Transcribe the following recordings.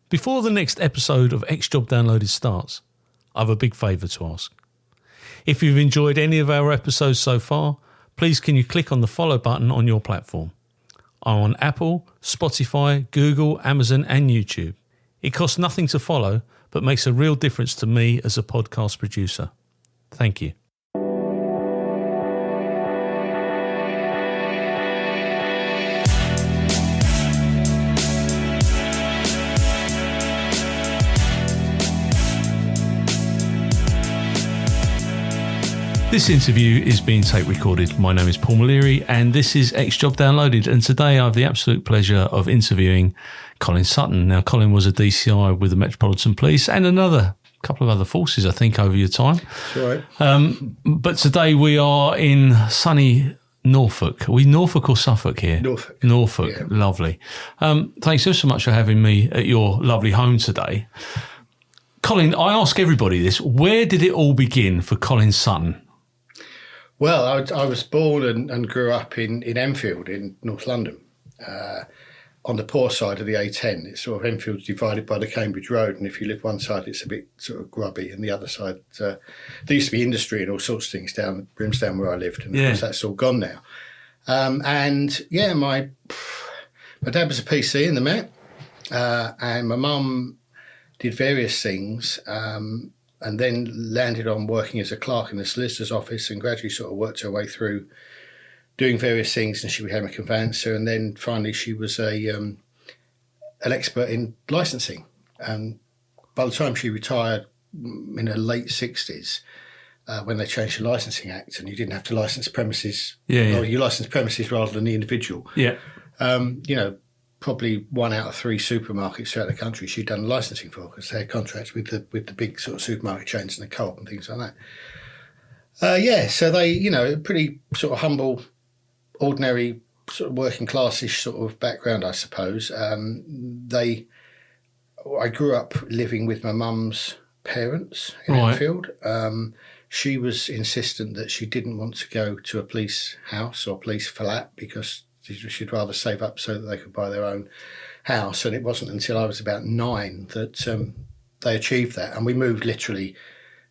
Before the next episode of X Job Downloaded starts, I have a big favour to ask. If you've enjoyed any of our episodes so far, please can you click on the follow button on your platform. I'm on Apple, Spotify, Google, Amazon and YouTube. It costs nothing to follow, but makes a real difference to me as a podcast producer. Thank you. This interview is being tape recorded. My name is Paul Maleary and this is X Job Downloaded, and today I have the absolute pleasure of interviewing Colin Sutton. Now, Colin was a DCI with the Metropolitan Police and another couple of other forces, I think, over your time. That's right. But today we are in sunny Norfolk. Are we Norfolk or Suffolk here? Norfolk. Norfolk, Yeah. Lovely. Thanks so much for having me at your lovely home today. Colin, I ask everybody this, where did it all begin for Colin Sutton? Well, I was born and grew up in Enfield in North London, on the poor side of the A10. It's sort of Enfield's divided by the Cambridge Road, and if you live one side, it's a bit sort of grubby, and the other side, there used to be industry and all sorts of things down at Bramshill where I lived, and of course that's all gone now. And yeah, my dad was a PC in the Met, and my mum did various things, and then landed on working as a clerk in the solicitor's office and gradually sort of worked her way through doing various things, and she became a conveyancer, and then finally she was an expert in licensing. And by the time she retired in her late 60s, when they changed the Licensing Act and you didn't have to license premises, or you licensed premises rather than the individual, probably 1 out of 3 supermarkets throughout the country she'd done licensing for, because they had contracts with the big sort of supermarket chains and the Co-op and things like that. So they, pretty sort of humble, ordinary, sort of working classish sort of background, I suppose. I grew up living with my mum's parents in Enfield. She was insistent that she didn't want to go to a police house or police flat because she'd rather save up so that they could buy their own house. And it wasn't until I was about 9 that they achieved that. And we moved literally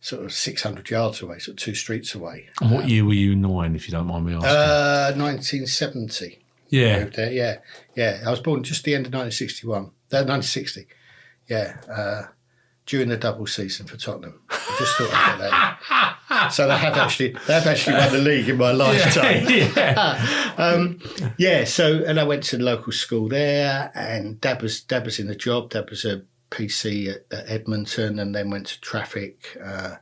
sort of 600 yards away, sort of 2 streets away. And what year were you 9, if you don't mind me asking? 1970. Yeah. I moved there, yeah. I was born just the end of 1960. Yeah. During the double season for Tottenham. I just thought I'd get that in. So they have actually won the league in my lifetime. And I went to the local school there, and Dad was in the job. Dad was a PC at Edmonton, and then went to traffic. And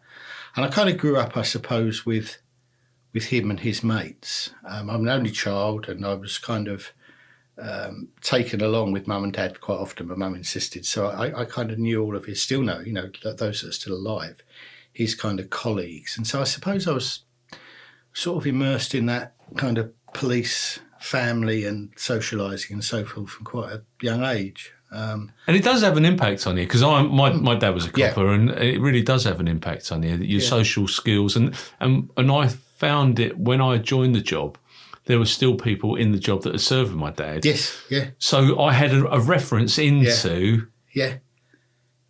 I kind of grew up, I suppose, with him and his mates. I'm an only child, and I was kind of taken along with Mum and Dad quite often. My mum insisted, so I kind of knew all of his, still know, those that are still alive, his kind of colleagues. And so I suppose I was sort of immersed in that kind of police family and socialising and so forth from quite a young age. And it does have an impact on you, because my dad was a copper, and it really does have an impact on you, your social skills. And I found it when I joined the job, there were still people in the job that had served with my dad. Yes, yeah. So I had a reference into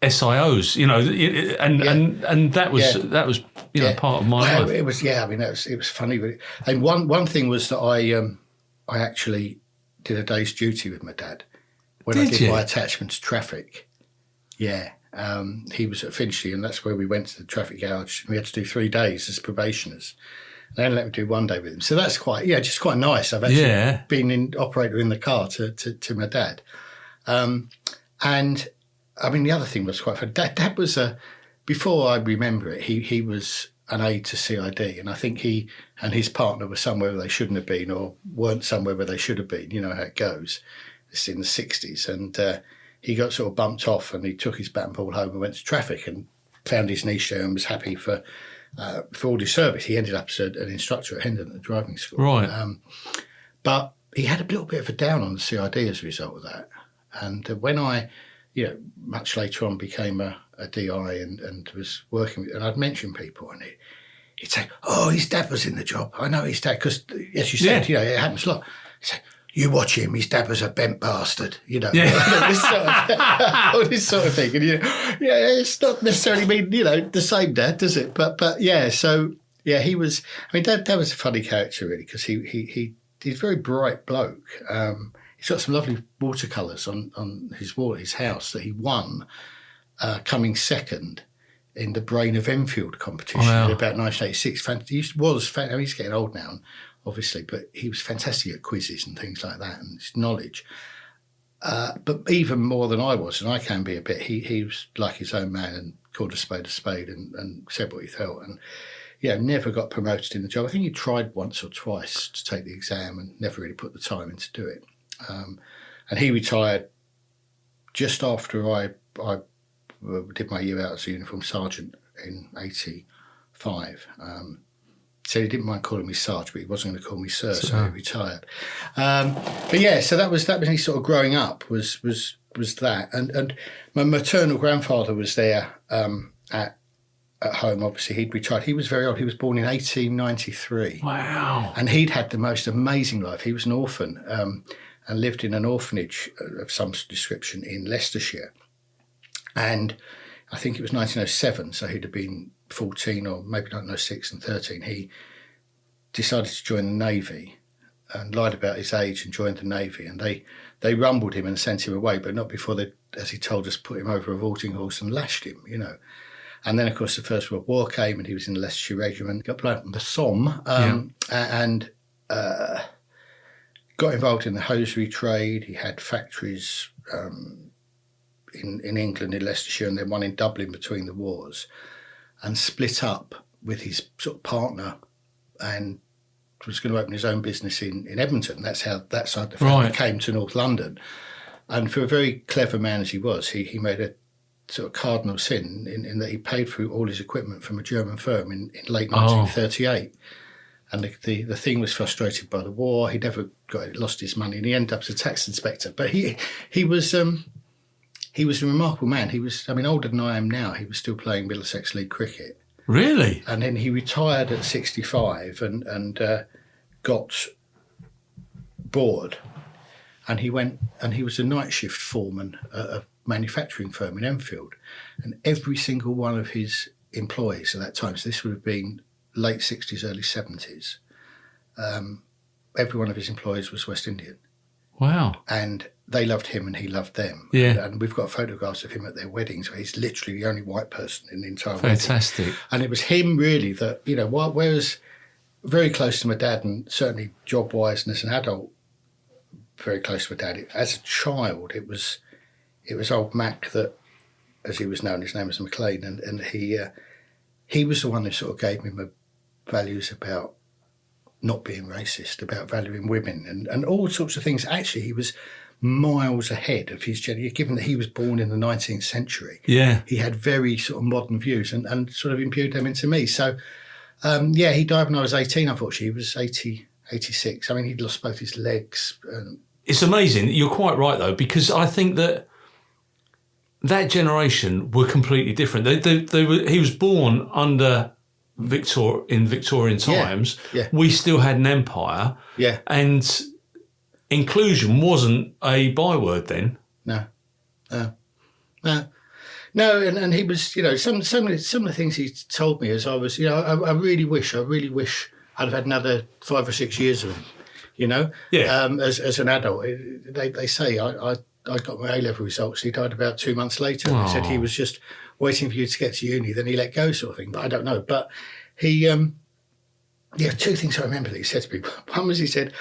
SIOs, and that was part of my life. It was it was funny. And one thing was that I actually did a day's duty with my dad when I did my attachment to traffic. Yeah. He was at Finchley, and that's where we went to the traffic garage. We had to do 3 days as probationers. They only let me do 1 day with him. So that's just quite nice. I've actually been in operator in the car to my dad. And I mean, the other thing was quite funny. Dad was before I remember it, he was an aide to CID. And I think he and his partner were somewhere where they shouldn't have been, or weren't somewhere where they should have been. You know how it goes. It's in the 60s. And he got sort of bumped off, and he took his bat and ball home and went to traffic and found his niche there and was happy for all his service. He ended up as an instructor at Hendon at the driving school. Right. But he had a little bit of a down on the CID as a result of that. And when I, much later on became a DI and was working with, and I'd mention people, and he'd say, "Oh, his dad was in the job. I know his dad," because as you said, it happens a lot. He'd say, you watch him, his dad was a bent bastard, Yeah. all this sort of thing. And, it's not necessarily mean, the same dad, does it? But yeah, so, yeah, he was, Dad was a funny character, really, because he's a very bright bloke. He's got some lovely watercolours on his wall at his house that he won coming second in the Brain of Enfield competition in about 1986. He's getting old now, obviously, but he was fantastic at quizzes and things like that, and his knowledge. But even more than I was, and I can be a bit, he was like his own man and called a spade and said what he felt. And, never got promoted in the job. I think he tried once or twice to take the exam and never really put the time in to do it. And he retired just after I did my year out as a uniform sergeant in 85. So he didn't mind calling me Sarge, but he wasn't going to call me Sir, so he retired. But yeah, so that was me sort of growing up was that, and my maternal grandfather was there at home. Obviously, he'd retired. He was very old. He was born in 1893. Wow! And he'd had the most amazing life. He was an orphan and lived in an orphanage of some description in Leicestershire. And I think it was 1907, so he'd have been 14 or maybe 1906 and 13. He decided to join the Navy and lied about his age and joined the Navy. And they rumbled him and sent him away, but not before they, as he told us, put him over a vaulting horse and lashed him, And then, of course, the First World War came and he was in the Leicestershire regiment, got blown up in the Somme and got involved in the hosiery trade. He had factories in England, in Leicestershire, and then one in Dublin between the wars, and split up with his sort of partner and was going to open his own business in Edmonton. That's how that side of the family came to North London. And for a very clever man as he was, he made a sort of cardinal sin in that he paid for all his equipment from a German firm in late 1938. And the thing was frustrated by the war. He never lost his money, and he ended up as a tax inspector. But he was a remarkable man. He was, older than I am now. He was still playing Middlesex League cricket. Really? And then he retired at 65 and got bored. And he went and he was a night shift foreman at a manufacturing firm in Enfield. And every single one of his employees at that time, so this would have been late 60s, early 70s, every one of his employees was West Indian. Wow. And they loved him and he loved them. Yeah. And we've got photographs of him at their weddings where he's literally the only white person in the entire Fantastic. wedding. And it was him really that, whereas very close to my dad and certainly job-wise and as an adult, very close to my dad. As a child, it was old Mac that, as he was known, his name was McLean, and he was the one who sort of gave me my values about not being racist, about valuing women and all sorts of things. Actually, he was miles ahead of his generation, given that he was born in the 19th century. Yeah. He had very sort of modern views and sort of imbued them into me. So, he died when I was 18, unfortunately. He was 86. He'd lost both his legs. It's amazing. You're quite right, though, because I think that generation were completely different. They were. He was born under in Victorian times. Yeah. We still had an empire. Yeah. And inclusion wasn't a byword then. No. And he was, some of the things he told me as I was, I really wish I'd have had another 5 or 6 years of him, Yeah. As an adult. They say I got my A-level results. He died about 2 months later. He said he was just waiting for you to get to uni, then he let go, sort of thing. But I don't know. But he, two things I remember that he said to me. One was he said,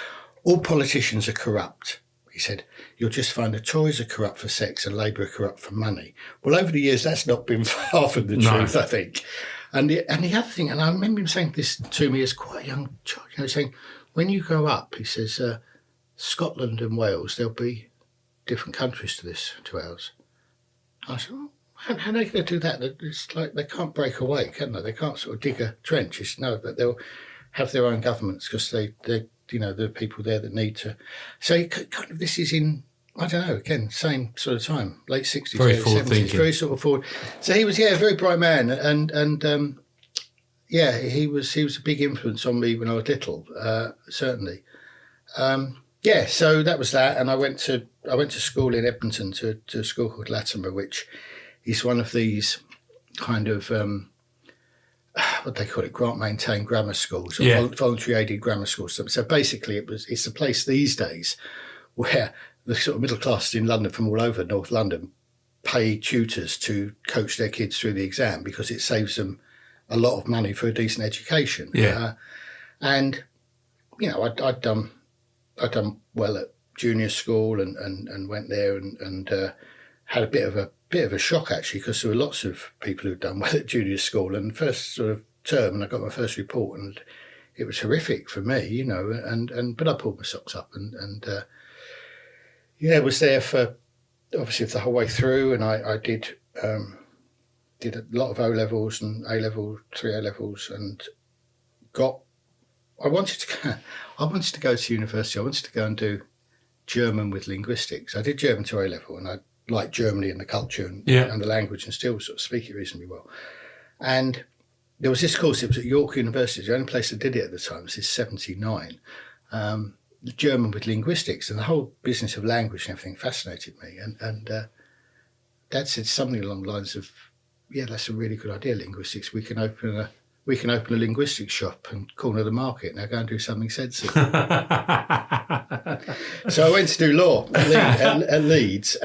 all politicians are corrupt. He said, you'll just find the Tories are corrupt for sex and Labour are corrupt for money. Well, over the years, that's not been far from the truth, I think. And the other thing, and I remember him saying this to me as quite a young child, saying, when you grow up, he says, Scotland and Wales, there'll be different countries to ours. I said, well, how are they going to do that? It's like they can't break away, can they? They can't sort of dig a trench. He said, no, but they'll have their own governments because they're the people there that need to. So kind of this is in, I don't know, again, same sort of time, late 60s, very early forward 70s, thinking. very sort of forward. So he was, a very bright man, and he was a big influence on me when I was little, certainly. Yeah, so that was that, and I went to school in Edmonton to a school called Latimer, which is one of these kind of what they call it, grant maintained grammar schools or voluntary aided grammar schools. So basically, it's a place these days where the sort of middle classes in London from all over North London pay tutors to coach their kids through the exam because it saves them a lot of money for a decent education. Yeah, and you know, I'd done well at junior school and went there and had a bit of a shock actually, because there were lots of people who'd done well at junior school, and first sort of term, and I got my first report, and it was horrific for me, you know, and but I pulled my socks up and was there for obviously the whole way through, and I did a lot of O levels and A level, 3 A levels, and I wanted to go to university. I wanted to go and do German with linguistics. I did German to A level, and I liked Germany and the culture and the language, and still sort of speak it reasonably well. And there was this course. It was at York University. The only place that did it at the time was 79. German with linguistics, and the whole business of language and everything fascinated me. And Dad said something along the lines of, "Yeah, that's a really good idea. Linguistics. We can open a linguistics shop and corner the market. Now go and do something sensible." So I went to do law at Leeds.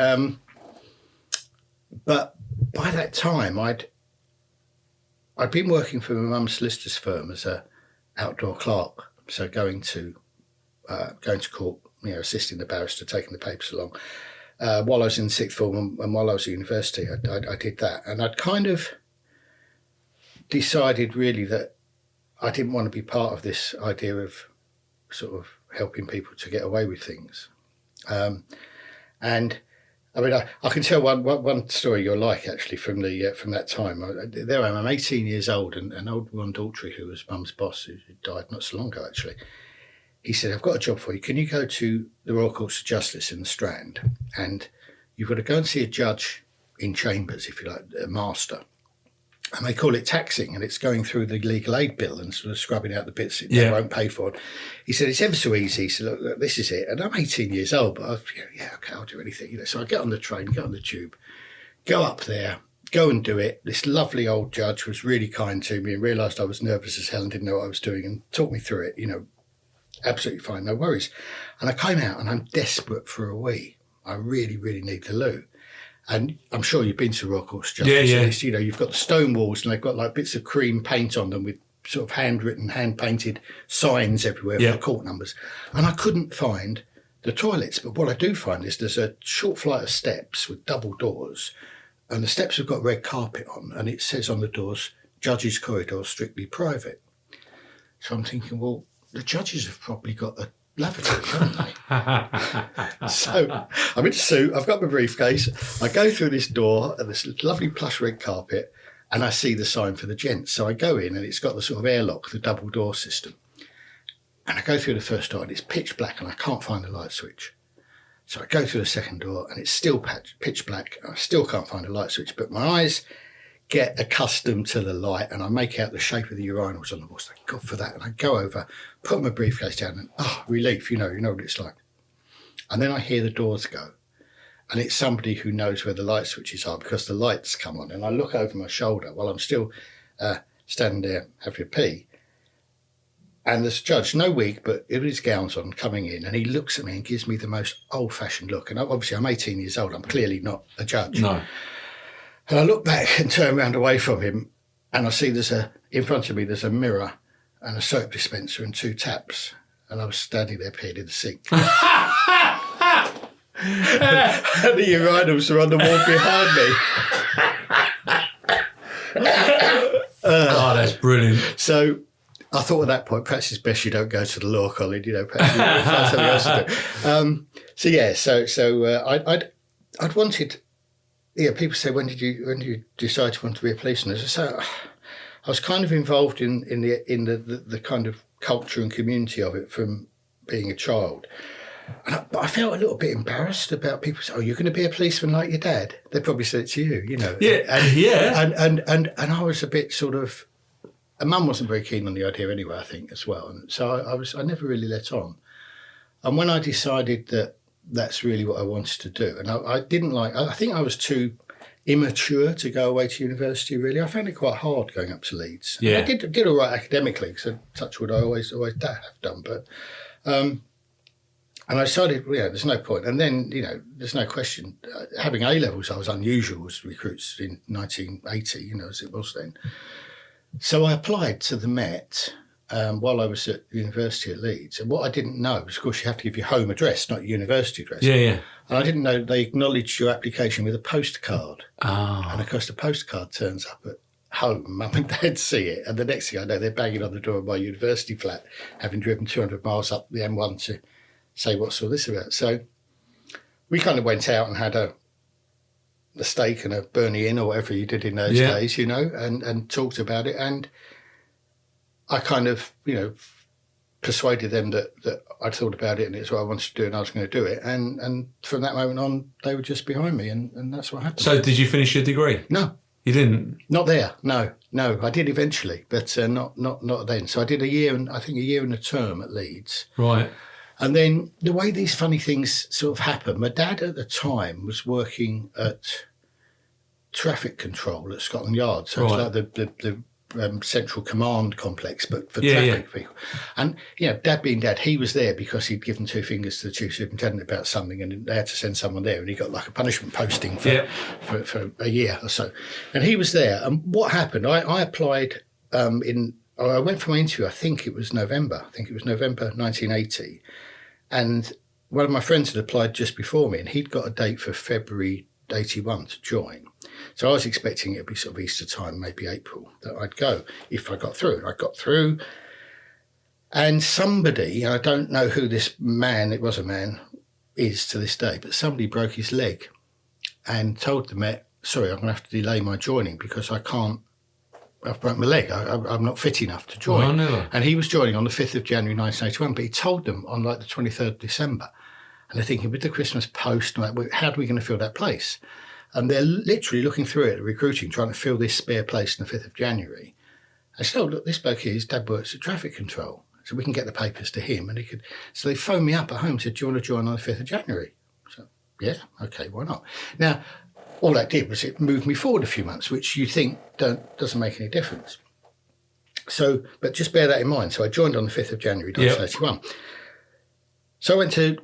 But by that time, I'd been working for my mum's solicitor's firm as a outdoor clerk. So going to court, you know, assisting the barrister, taking the papers along. While I was in sixth form and while I was at university, I did that. And I'd kind of decided really that I didn't want to be part of this idea of sort of helping people to get away with things. And I mean, I can tell one story you'll like actually from that time. There I am, I'm 18 years old, and an old Ron Daltrey, who was Mum's boss, who died not so long ago actually, he said, "I've got a job for you. Can you go to the Royal Courts of Justice in the Strand, and you've got to go and see a judge in chambers, if you like, a master. And they call it taxing, and it's going through the legal aid bill and sort of scrubbing out the bits that they won't pay for." He said, "It's ever so easy." He said, "Look, this is it." And I'm 18 years old, but okay, I'll do anything. You know, so I get on the train, get on the tube, go up there, go and do it. This lovely old judge was really kind to me and realised I was nervous as hell and didn't know what I was doing and talked me through it, you know, absolutely fine, no worries. And I came out and I'm desperate for a wee. I really, really need the loo. And I'm sure you've been to Royal Courts of Justice. Yeah. You know, you've got the stone walls and they've got like bits of cream paint on them with sort of handwritten, hand-painted signs everywhere for the court numbers. And I couldn't find the toilets. But what I do find is there's a short flight of steps with double doors, and the steps have got red carpet on, and it says on the doors, "Judges' Corridor, strictly private." So I'm thinking, well, the judges have probably got a lavatory, haven't they? So I'm in a suit, I've got my briefcase, I go through this door and this lovely plush red carpet, and I see the sign for the gents. So I go in and it's got the sort of airlock, the double door system. And I go through the first door and it's pitch black and I can't find the light switch. So I go through the second door and it's still pitch black and I still can't find a light switch, but my eyes get accustomed to the light and I make out the shape of the urinals on the wall. Thank God for that. And I go over, put my briefcase down and, relief, you know what it's like. And then I hear the doors go. And it's somebody who knows where the light switches are because the lights come on. And I look over my shoulder while I'm still standing there having a pee. And there's a judge, no wig, but with his gowns on, coming in. And he looks at me and gives me the most old-fashioned look. And obviously I'm 18 years old. I'm clearly not a judge. No. And I look back and turn around away from him. And I see in front of me, there's a mirror and a soap dispenser and 2 taps. And I was standing there peeing in the sink. And the urinals are on the wall behind me. That's brilliant. So I thought at that point, perhaps it's best you don't go to the law college, you know, perhaps you find something else to do. I'd wanted, people say, when did you decide to want to be a policeman? So I was kind of involved in the kind of culture and community of it from being a child. But I felt a little bit embarrassed about people saying, "Oh, you're going to be a policeman like your dad." They probably said it to you, you know. And I was a bit sort of, and Mum wasn't very keen on the idea anyway, I think, as well. And so I never really let on. And when I decided that that's really what I wanted to do, and I didn't like, I think I was too immature to go away to university, really. I found it quite hard going up to Leeds. Yeah. I did all right academically, because touch wood, I always have done. But, and I decided, there's no point. And then, there's no question, having A-levels, I was unusual as recruits in 1980, as it was then. So I applied to the Met while I was at university at Leeds. And what I didn't know was, of course, you have to give your home address, not your university address. Yeah. And I didn't know they acknowledged your application with a postcard. Oh. And, of course, the postcard turns up at home. Mum and Dad see it. And the next thing I know, they're banging on the door of my university flat, having driven 200 miles up the M1 to say, what's all this about? So we kind of went out and had a steak and a Bernie Inn or whatever you did in those days, and talked about it. And I kind of, persuaded them that I'd thought about it and it's what I wanted to do and I was going to do it. And from that moment on, they were just behind me and that's what happened. So did you finish your degree? No. You didn't? Not there, no. I did eventually, but not then. So I did a year and a term at Leeds. Right. And then the way these funny things sort of happen, my dad at the time was working at traffic control at Scotland Yard. So it's like the central command complex, but for traffic people. And, Dad being Dad, he was there because he'd given two fingers to the chief superintendent about something and they had to send someone there and he got like a punishment posting for a year or so. And he was there. And what happened, I applied I went for my interview, I think it was November 1980. And one of my friends had applied just before me and he'd got a date for February 81 to join. So I was expecting it would be sort of Easter time, maybe April, that I'd go if I got through. And I got through and somebody, I don't know who this man, it was a man, is to this day, but somebody broke his leg and told the Met, sorry, I'm going to have to delay my joining because I've broken my leg. I'm not fit enough to join. Oh, never. And he was joining on the 5th of January 1981, but he told them on like the 23rd of December. And they're thinking, with the Christmas post, how are we going to fill that place? And they're literally looking through it, recruiting, trying to fill this spare place on the 5th of January. I said, oh, look, this bloke here, his dad works at traffic control, so we can get the papers to him. And he could. So they phoned me up at home and said, do you want to join on the 5th of January? So, yeah, okay, why not? Now, all that did was it moved me forward a few months, which you think doesn't make any difference. So, but just bear that in mind. So I joined on the 5th of January 1981. Yep. So I went to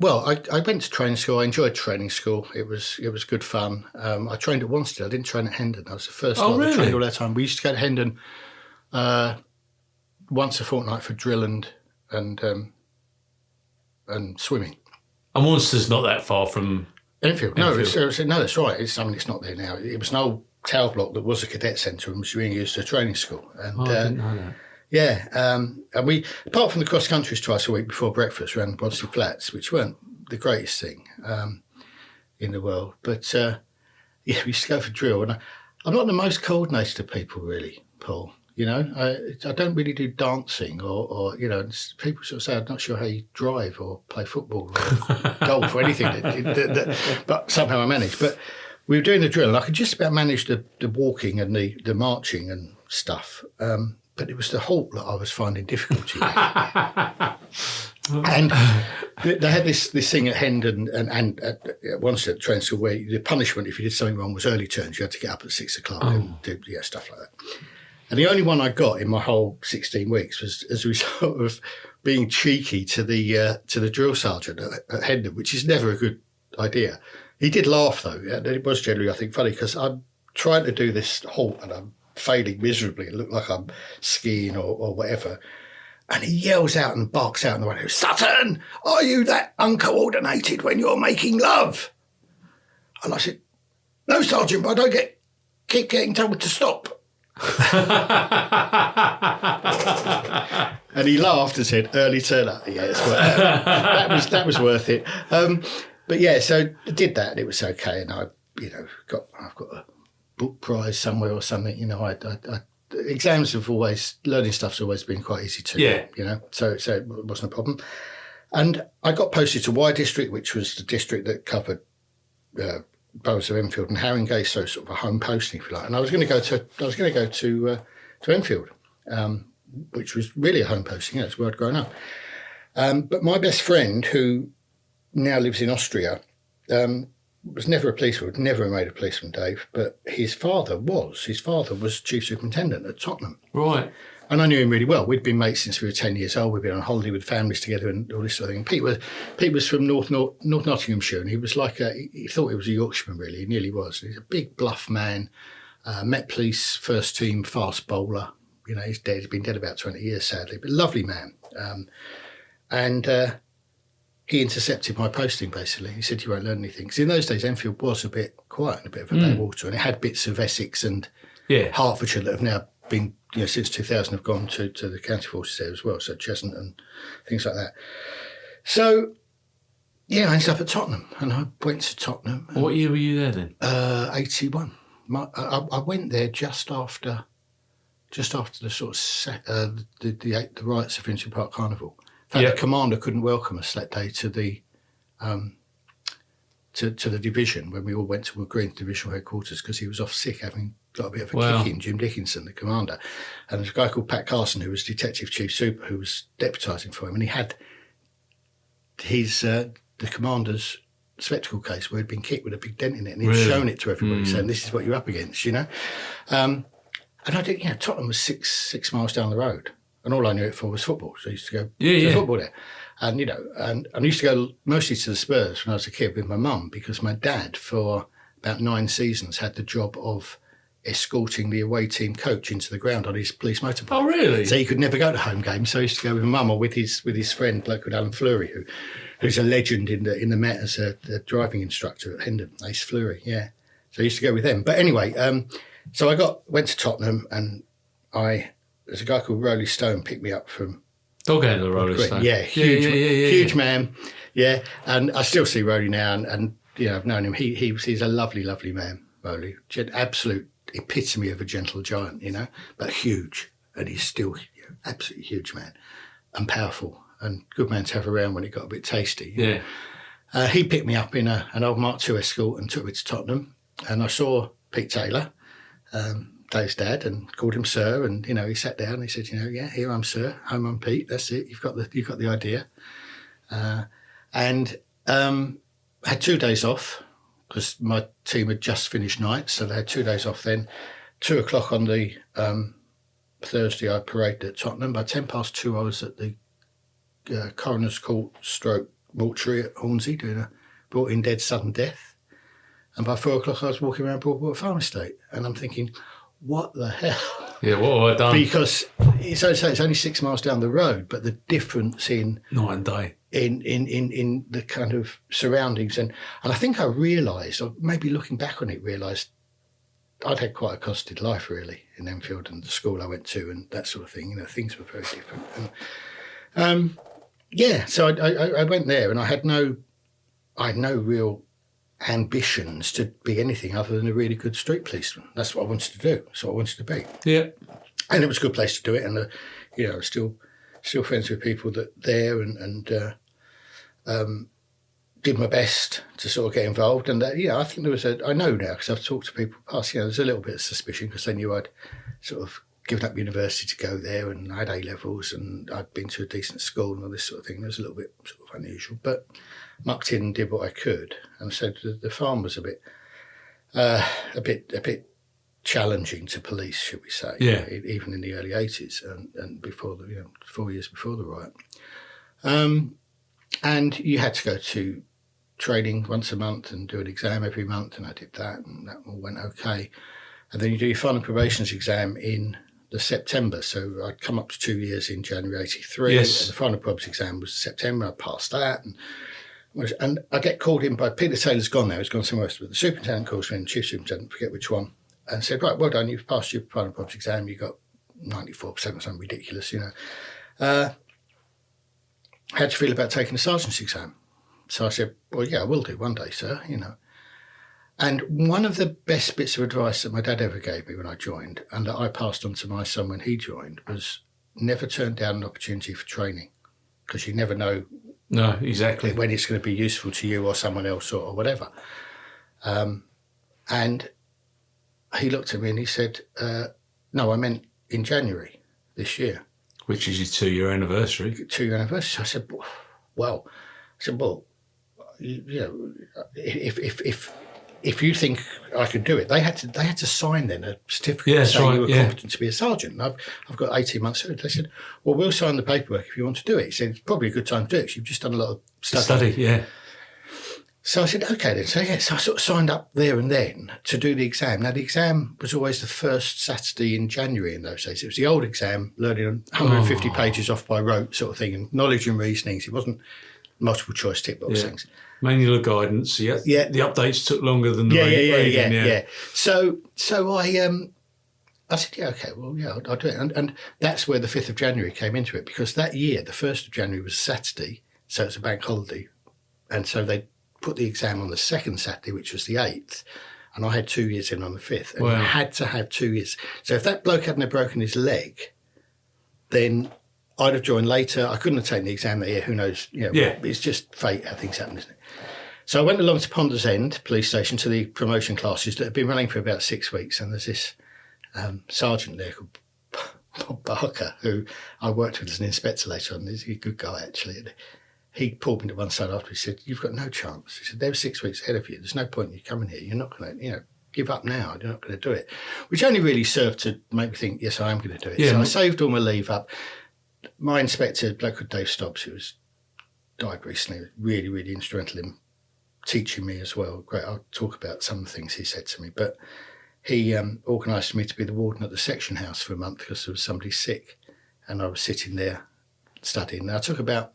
training school. I enjoyed training school. It was good fun. I trained at Wanstead. I didn't train at Hendon. I was the first one that trained all that time. We used to go to Hendon once a fortnight for drill and swimming. And Wanstead's not that far from Enfield. No, that's right. It's not there now. It was an old tower block that was a cadet centre and was being used as a training school. And, I didn't know that. Yeah, and we, apart from the cross countries twice a week before breakfast around Brodsey Flats, which weren't the greatest thing in the world, but we used to go for drill. And I'm not the most coordinated of people, really, Paul. I don't really do dancing or people sort of say, I'm not sure how you drive or play football or golf or anything, but somehow I managed. But we were doing the drill and I could just about manage the walking and the marching and stuff. But it was the halt that I was finding difficulty with. And they had this thing at Hendon and at Wanstead training school where the punishment if you did something wrong was early turns. You had to get up at 6 o'clock and do stuff like that. And the only one I got in my whole 16 weeks was as a result of being cheeky to the drill sergeant at Hendon, which is never a good idea. He did laugh though, and it was generally I think funny because I'm trying to do this halt and I'm failing miserably. It looked like I'm skiing or whatever. And he yells out and barks out in the window, Sutton, are you that uncoordinated when you're making love? And I said, no, Sergeant, but I don't keep getting told to stop. And he laughed and said, early turner. Yeah, that was worth it. But yeah, so I did that and it was okay. And I've got a book prize somewhere or something. Exams have learning stuff's always been quite easy to do, so it wasn't a problem. And I got posted to Y District, which was the district that covered boroughs of Enfield and Haringey, so sort of a home posting, if you like. And I was going to go to Enfield, which was really a home posting. That's where I'd grown up. But my best friend, who now lives in Austria, was never a policeman, never made a policeman, Dave, but his father was. His father was chief superintendent at Tottenham. Right. And I knew him really well. We'd been mates since we were 10 years old. We'd been on holiday with families together and all this sort of thing. And Pete was from North Nottinghamshire, and he was he thought he was a Yorkshireman, really. He nearly was. He's a big, bluff man, Met Police first team fast bowler. You know, he's dead. He's been dead about 20 years, sadly, but lovely man. He intercepted my posting, basically. He said, you won't learn anything. Because in those days, Enfield was a bit quiet and a bit of a backwater, and it had bits of Essex and Hertfordshire that have now been, since 2000, have gone to the county forces there as well, so Cheshunt and things like that. So, I ended up at Tottenham, and I went to Tottenham. What year were you there then? 81. I went there just after the sort of the riots of Finchley Park Carnival. In fact, the commander couldn't welcome us that day to the division when we all went to Green Divisional Headquarters because he was off sick, having got a bit of a kick in, Jim Dickinson, the commander. And there's a guy called Pat Carson, who was Detective Chief Super, who was deputising for him, and he had his the commander's spectacle case where he'd been kicked with a big dent in it, and he'd shown it to everybody, saying, "This is what you're up against," And I did. Tottenham was six miles down the road, and all I knew it for was football. So I used to go to football there, and and I used to go mostly to the Spurs when I was a kid with my mum, because my dad, for about 9 seasons, had the job of escorting the away team coach into the ground on his police motorbike. Oh, really? So he could never go to home games. So I used to go with my mum or with his friend, a bloke called Alan Fleury, who's a legend in the Met as a driving instructor at Hendon, Ace Fleury. Yeah. So I used to go with them. But anyway, so I went to Tottenham, and there's a guy called Rolly Stone picked me up from Dog handler Rolly Stone. Yeah, huge man. Yeah, and I still see Rolly now, and I've known him. He's a lovely, lovely man, Rolly. Absolute epitome of a gentle giant, but huge, and he's still absolutely huge man, and powerful, and good man to have around when it got a bit tasty. Yeah. He picked me up in an old Mark II Escort and took me to Tottenham, and I saw Pete Taylor, Dave's dad, and called him sir, and he sat down and he said, here I'm sir, home I'm Pete, that's it, you've got the idea. And had 2 days off because my team had just finished nights, so they had 2 days off then. 2:00 on the Thursday I paraded at Tottenham. By 2:10 I was at the coroner's court / mortuary at Hornsey doing a brought in dead sudden death, and by 4:00 I was walking around Broadwater Farm Estate, and I'm thinking, what the hell? Yeah, what have I done? Because it's only 6 miles down the road, but the difference in night and day in the kind of surroundings, and I think I realised, or maybe looking back on it, realised I'd had quite a costed life really in Enfield and the school I went to and that sort of thing. Things were very different. And, so I went there, and I had no real ambitions to be anything other than a really good street policeman. That's what I wanted to do. That's what I wanted to be. Yeah. And it was a good place to do it. And, still friends with people there and did my best to sort of get involved. And, I think there was I know now, because I've talked to people past, there's a little bit of suspicion because they knew I'd sort of given up university to go there, and I had A-levels and I'd been to a decent school and all this sort of thing. It was a little bit sort of unusual, but mucked in and did what I could. And so the farm was a bit challenging to police, should we say? Yeah. Even in the early 80s and before 4 years before the riot. And you had to go to training once a month and do an exam every month, and I did that, and that all went okay. And then you do your final probations exam in the September. So I'd come up to 2 years in January 83. Yes. And the final probs exam was September. I passed that. And I get called in by Peter Taylor's gone now. He's gone somewhere else. But the superintendent calls me in, chief superintendent, forget which one, and said, right, well done. You've passed your final probs exam. You got 94% or something ridiculous, How do you feel about taking the sergeant's exam? So I said, well, yeah, I will do one day, sir, And one of the best bits of advice that my dad ever gave me when I joined, and that I passed on to my son when he joined, was never turn down an opportunity for training, because you never know. No, exactly. When it's going to be useful to you or someone else or whatever. And he looked at me and he said, no, I meant in January this year. Which is your 2-year anniversary. 2-year anniversary. So I said, well, you know, if you think I could do it, they had to sign then a certificate saying you were competent to be a sergeant. And I've got 18 months service. They said, well, we'll sign the paperwork if you want to do it. He said, it's probably a good time to do it because you've just done a lot of study. Yeah. So I said, okay then. So I sort of signed up there and then to do the exam. Now, the exam was always the first Saturday in January in those days. It was the old exam, learning 150 pages off by rote sort of thing, and knowledge and reasonings. It wasn't multiple choice tick box things. Manual guidance. Yeah. The updates took longer than the reading. Yeah. So I said, okay, well, I'll do it. And that's where the 5th of January came into it, because that year, the 1st of January was a Saturday, so it's a bank holiday. And so they put the exam on the second Saturday, which was the 8th, and I had 2 years in on the 5th. And I had to have 2 years. So if that bloke hadn't broken his leg, then I'd have joined later. I couldn't have taken the exam that year. Who knows? It's just fate how things happen, isn't it? So I went along to Ponders End police station to the promotion classes that had been running for about 6 weeks, and there's this sergeant there called Bob Barker, who I worked with as an inspector later on. He's a good guy, actually. And he pulled me to one side after. He said, "You've got no chance." He said, "They're 6 weeks ahead of you. There's no point in you coming here. You're not going to, give up now. You're not going to do it." Which only really served to make me think, yes, I am going to do it. Yeah. So I saved all my leave up. My inspector, a bloke called Dave Stobbs, who died recently, really, really instrumental in teaching me as well. Great. I'll talk about some of the things he said to me. But he organised for me to be the warden at the section house for a month because there was somebody sick. And I was sitting there studying. Now, I took about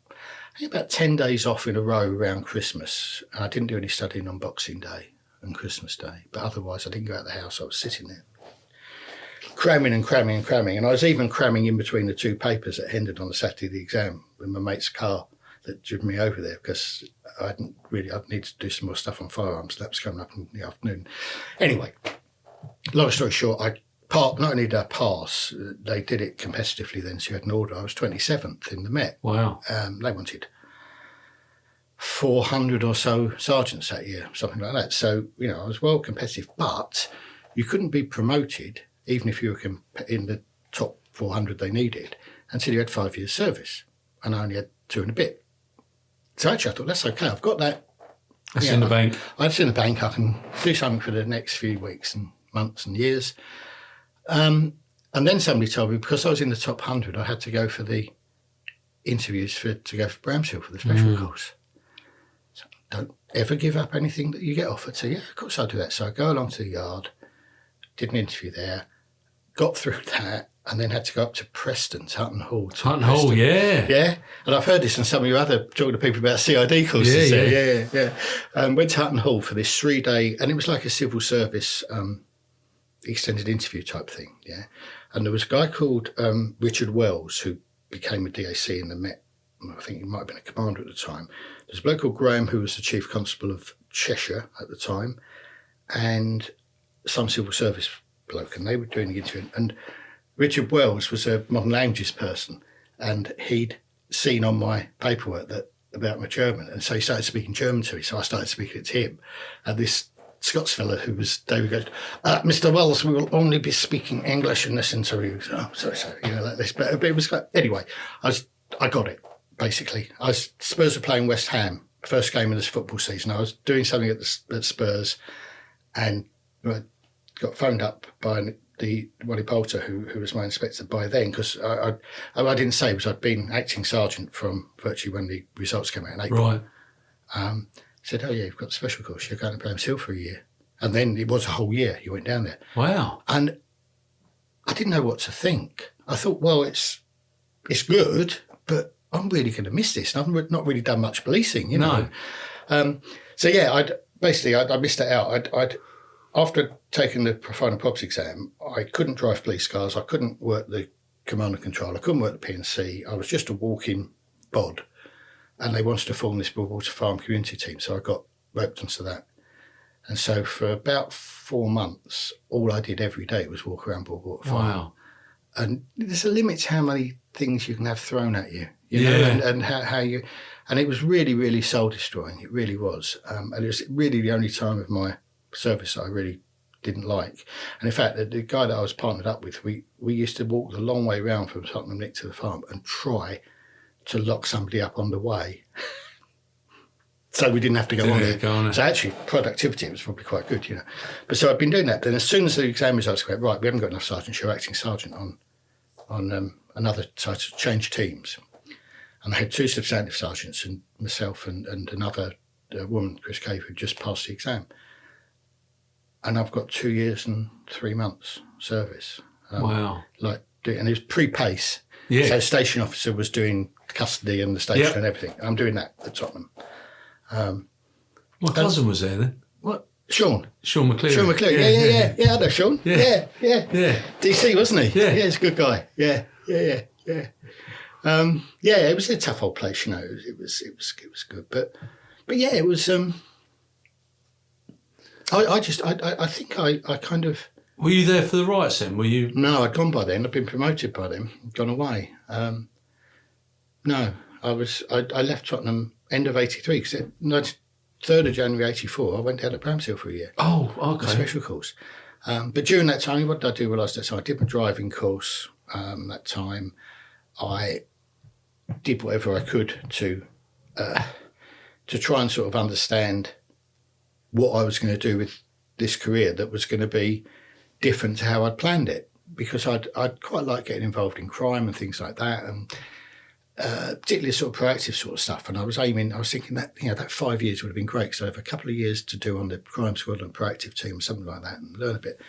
10 days off in a row around Christmas. And I didn't do any studying on Boxing Day and Christmas Day. But otherwise, I didn't go out of the house. I was sitting there, cramming. And I was even cramming in between the two papers that ended on the Saturday of the exam with my mate's car that driven me over there, because I'd need to do some more stuff on firearms. That was coming up in the afternoon. Anyway, long story short, not only did I pass, they did it competitively then, so you had an order. I was 27th in the Met. Wow. They wanted 400 or so sergeants that year, something like that. So, I was well competitive, but you couldn't be promoted, even if you were in the top 400 they needed, until you had 5 years service. And I only had 2 and a bit. So actually I thought, that's okay, I've got that. That's in the bank. That's in the bank. I can do something for the next few weeks and months and years. And then somebody told me, because I was in the top 100, I had to go for the interviews to go for Bramshill for the special course. So don't ever give up anything that you get offered. So, of course I'll do that. So I go along to the yard, did an interview there, got through that, and then had to go up to Preston, Hutton Hall. Hall, yeah. Yeah, and I've heard this from some of your other talking to people about CID courses. Yeah. Went to Hutton Hall for this 3-day, and it was like a civil service extended interview type thing, yeah. And there was a guy called Richard Wells, who became a DAC in the Met. I think he might have been a commander at the time. There's a bloke called Graham, who was the Chief Constable of Cheshire at the time, and some civil service bloke, and they were doing the interview. And Richard Wells was a modern languages person, and he'd seen on my paperwork about my German, and so he started speaking German to me, so I started speaking it to him. And this Scots fellow who was David goes, "Mr. Wells, we will only be speaking English in this interview." Oh, sorry, like this. But it was anyway, I got it, basically. Spurs were playing West Ham, first game of this football season. I was doing something at Spurs, and I got phoned up by the Wally Poulter, who was my inspector by then, because I didn't say, because I'd been acting sergeant from virtually when the results came out in April. Right. Said, "Oh yeah, you've got the special course. You're going to Bramshill for a year." And then it was a whole year you went down there. Wow. And I didn't know what to think. I thought, well, it's good, but I'm really going to miss this. And I've not really done much policing, know. So yeah, I missed it out. After taking the final props exam, I couldn't drive police cars. I couldn't work the command and control. I couldn't work the P&C. I was just a walking bod. And they wanted to form this Broadwater Farm community team. So I got roped onto that. And so for about 4 months, all I did every day was walk around Broadwater Farm. Wow. And there's a limit to how many things you can have thrown at you, know, and how you... And it was really, really soul-destroying. It really was. And it was really the only time of my service I really didn't like. And in fact, the guy that I was partnered up with, we used to walk the long way round from Tottenham Nick to the farm and try to lock somebody up on the way. So we didn't have to go on there. So actually, productivity was probably quite good, you know. But so I've been doing that. Then as soon as the exam results came, right, we haven't got enough sergeants. You're acting sergeant on another side to change teams. And I had 2 substantive sergeants and myself and another woman, Chris Cave, who just passed the exam. And I've got 2 years and 3 months service. Wow. And it was pre-pace. Yeah. So station officer was doing custody and the station and everything. I'm doing that at Tottenham. My cousin was there then. What? Sean Mcleary. Sean Mcleary. Yeah. I know Sean. Yeah. DC, wasn't he? Yeah. He's a good guy. Yeah. It was a tough old place, you know. It was good, but yeah, it was. I think I kind of. Were you there for the riots then? Were you? No, I'd gone by then. I'd been promoted by them. Gone away. No, I left Tottenham end of '83 because 3rd of January '84 I went down to Bramshill for a year. Oh, okay. A special course. But during that time, what did I do? Well, I did my driving course. That time, I did whatever I could to try and sort of understand what I was going to do with this career that was going to be different to how I'd planned it, because I'd quite like getting involved in crime and things like that, and particularly sort of proactive sort of stuff. And I was thinking that, you know, that 5 years would have been great, so I have a couple of years to do on the crime squad and proactive team or something like that and learn a bit.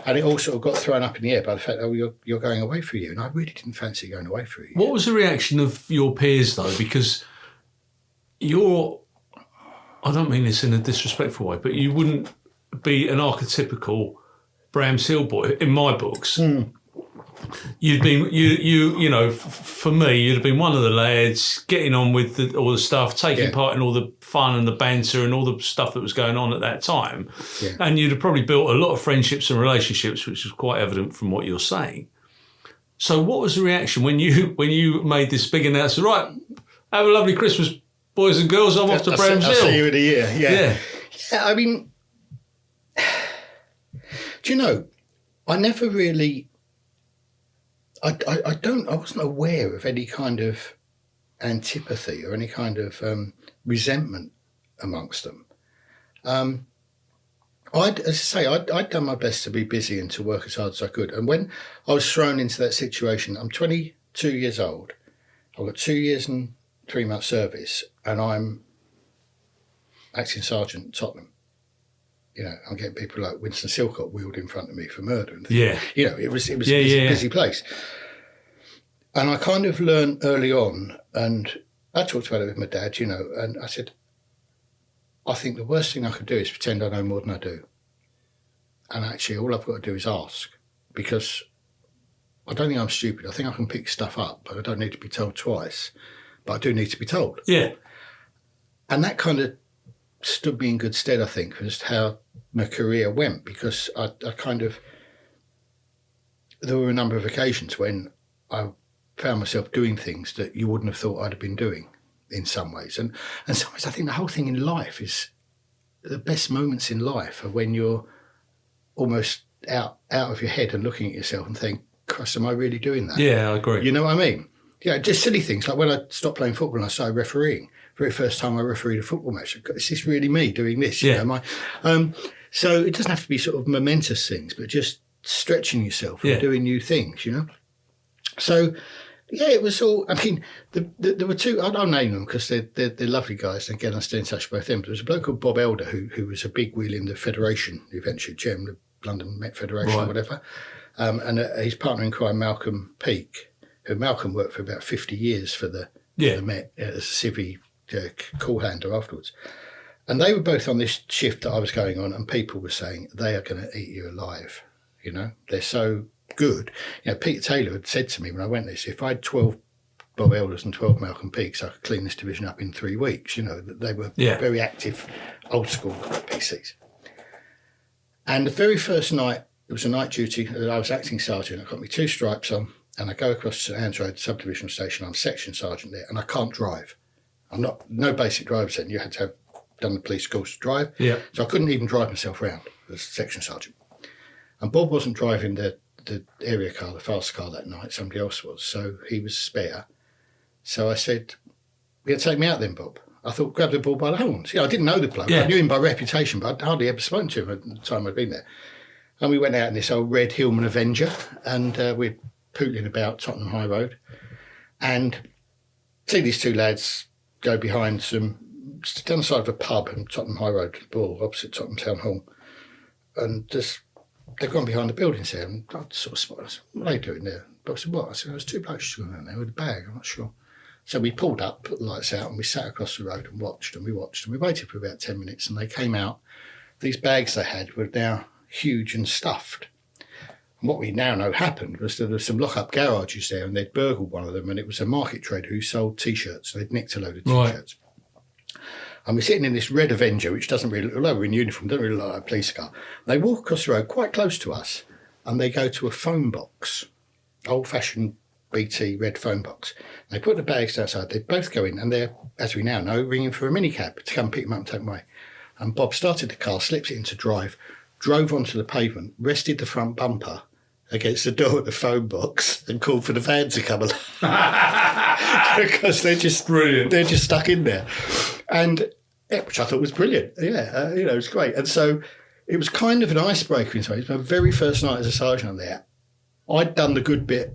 And it all sort of got thrown up in the air by the fact, you're going away for a year, and I really didn't fancy going away for a year. What was the reaction of your peers though? Because I don't mean this in a disrespectful way, but you wouldn't be an archetypical Bramshill boy in my books. You'd been, you know, for me, you'd have been one of the lads getting on with all the stuff, taking part in all the fun and the banter and all the stuff that was going on at that time. Yeah. And you'd have probably built a lot of friendships and relationships, which is quite evident from what you're saying. So what was the reaction when you made this big announcement? Right, have a lovely Christmas, boys and girls. I'm off to Bramshill. I'll see you in a year. Yeah. I mean, do you know, I never really... I wasn't aware of any kind of antipathy or any kind of resentment amongst them. I'd done my best to be busy and to work as hard as I could. And when I was thrown into that situation, I'm 22 years old. I've got 2 years and 3 months service, and I'm acting sergeant at Tottenham. You know, I'm getting people like Winston Silcott wheeled in front of me for murder and things. Yeah. You know, it was a busy place. And I kind of learned early on, and I talked about it with my dad, you know, and I said, I think the worst thing I could do is pretend I know more than I do. And actually, all I've got to do is ask, because I don't think I'm stupid. I think I can pick stuff up, but I don't need to be told twice. But I do need to be told. Yeah. And that kind of stood me in good stead, I think, as to how my career went, because I kind of... There were a number of occasions when I found myself doing things that you wouldn't have thought I'd have been doing in some ways. And some ways I think the whole thing in life is... The best moments in life are when you're almost out of your head and looking at yourself and think, Christ, am I really doing that? Yeah, I agree. You know what I mean? Yeah, just silly things, like when I stopped playing football and I started refereeing. Very first time I refereed a football match, is this really me doing this? You know, so it doesn't have to be sort of momentous things, but just stretching yourself and doing new things, you know? So, yeah, it was all... I mean, there were two... I'll name them because they're lovely guys. And again, I stay in touch with both them. There was a bloke called Bob Elder who was a big wheel in the Federation, eventually chairman of London Met Federation or whatever. And his partner in crime, Malcolm Peake, who Malcolm worked for about 50 years for the Met as a civvy call handler afterwards. And they were both on this shift that I was going on, and people were saying, they are going to eat you alive. You know, they're so good. You know, Peter Taylor had said to me when I went this, if I had 12 Bob Elders and 12 Malcolm Peakes, I could clean this division up in 3 weeks. You know, they were very active, old school PCs. And the very first night, it was a night duty that I was acting sergeant. I got me 2 stripes on, and I go across to St Anne's Road subdivisional station. I'm section sergeant there, and I can't drive. No basic driver's then. You had to have done the police course to drive. Yeah. So I couldn't even drive myself around as section sergeant. And Bob wasn't driving the area car, the fast car that night. Somebody else was. So he was spare. So I said, "You're going to take me out then, Bob?" I thought, grab the bull by the horns. I didn't know the bloke. Yeah. I knew him by reputation, but I'd hardly ever spoken to him at the time I'd been there. And we went out in this old red Hillman Avenger, and we're pootling about Tottenham High Road. And see these two lads go behind down the side of a pub in Tottenham High Road, opposite Tottenham Town Hall. And they've gone behind the buildings there, and I sort of spotted, I said, "What are they doing there?" But I said, "What?" I said, "There's two blokes going in there with a bag, I'm not sure." So we pulled up, put the lights out, and we sat across the road and watched, and we waited for about 10 minutes, and they came out. These bags they had were now huge and stuffed. And what we now know happened was that there were some lock-up garages there, and they'd burgled one of them, and it was a market trader who sold T-shirts, and they'd nicked a load of T-shirts. Right. And we're sitting in this red Avenger, which doesn't really, although we're in uniform, doesn't really look like a police car. They walk across the road quite close to us, and they go to a phone box, old-fashioned BT red phone box. They put the bags outside. They both go in, and they're, as we now know, ringing for a minicab to come pick them up and take them away. And Bob started the car, slipped it into drive, drove onto the pavement, rested the front bumper against the door of the phone box, and called for the van to come along because they're just brilliant. They're just stuck in there, and which I thought was brilliant. Yeah, it was great. And so it was kind of an icebreaker in some ways. My very first night as a sergeant there, I'd done the good bit,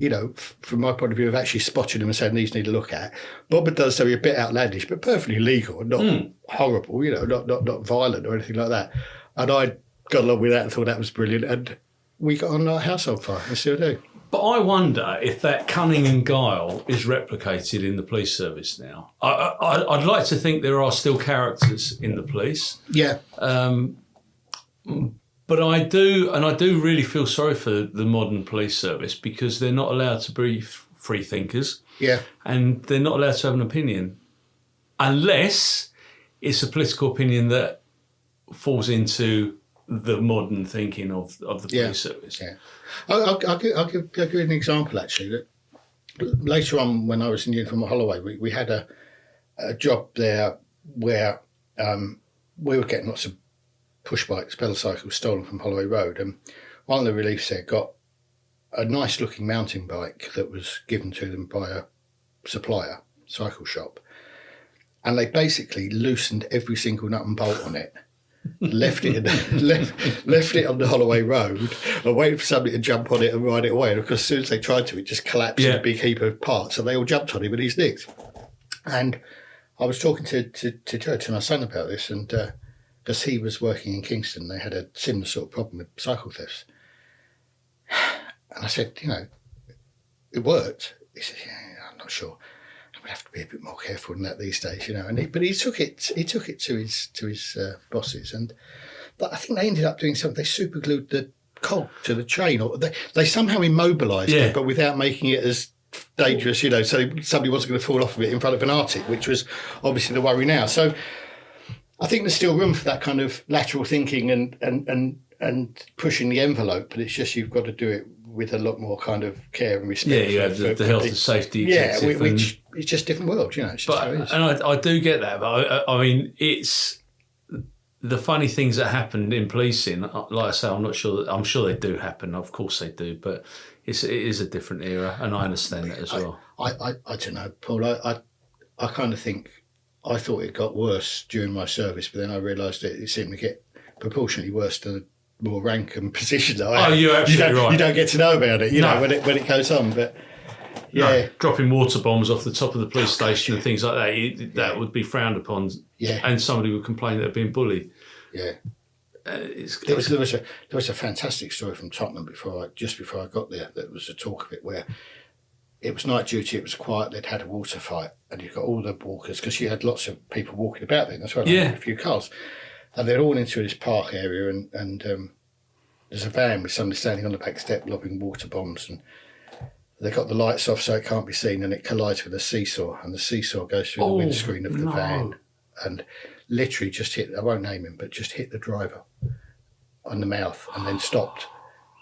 from my point of view of actually spotting them and saying these need a look at. Bob does so a bit outlandish, but perfectly legal and not horrible, not violent or anything like that. And I got along with that and thought that was brilliant. And we got on like a house on fire. We still do. But I wonder if that cunning and guile is replicated in the police service now. I'd like to think there are still characters in the police. Yeah. But I do really feel sorry for the modern police service because they're not allowed to be free thinkers. Yeah. And they're not allowed to have an opinion unless it's a political opinion that falls into the modern thinking of the police service. Yeah. I'll give you an example, actually. That later on, when I was in uniform at Holloway, we had a job there where we were getting lots of push bikes, pedal cycles stolen from Holloway Road, and one of the reliefs there got a nice looking mountain bike that was given to them by a supplier, cycle shop, and they basically loosened every single nut and bolt on it, left it left it on the Holloway Road and waited for somebody to jump on it and ride it away. And of course, as soon as they tried to, it just collapsed in a big heap of parts, and they all jumped on him and he's nicked. And I was talking to Joe, to my son, about this, and because he was working in Kingston, they had a similar sort of problem with cycle thefts. And I said, it worked. He said, "Yeah, I'm not sure. We have to be a bit more careful than that these days, And but he took it to his bosses, and I think they ended up doing something. They superglued the cog to the chain, or they somehow immobilised it, but without making it as dangerous, so somebody wasn't going to fall off of it in front of an Arctic, which was obviously the worry now. So I think there's still room for that kind of lateral thinking and pushing the envelope, but it's just you've got to do it with a lot more kind of care and respect. Yeah, you have the health and safety. Yeah, which it's just a different world, It's just how it is. And I do get that, but I mean, it's the funny things that happen in policing. Like I say, I'm not sure. I'm sure they do happen. Of course they do, but it is a different era, and I understand that as well. I don't know, Paul. I kind of think. I thought it got worse during my service, but then I realised it seemed to get proportionately worse to the more rank and position that I have. You're absolutely right. You don't get to know about it, know, when it goes on. But dropping water bombs off the top of the police station and things like that, that would be frowned upon. Yeah, and somebody would complain that they're being bullied. Yeah, there was a fantastic story from Tottenham just before I got there. There was a talk of it where. It was night duty, it was quiet, they'd had a water fight, and you got all the walkers, because you had lots of people walking about then as well, a few cars. And they're all into this park area, and there's a van with somebody standing on the back step lobbing water bombs, and they got the lights off so it can't be seen, and it collides with a seesaw, and the seesaw goes through the windscreen of the van, and literally just hit, I won't name him, but just hit the driver on the mouth, and then stopped,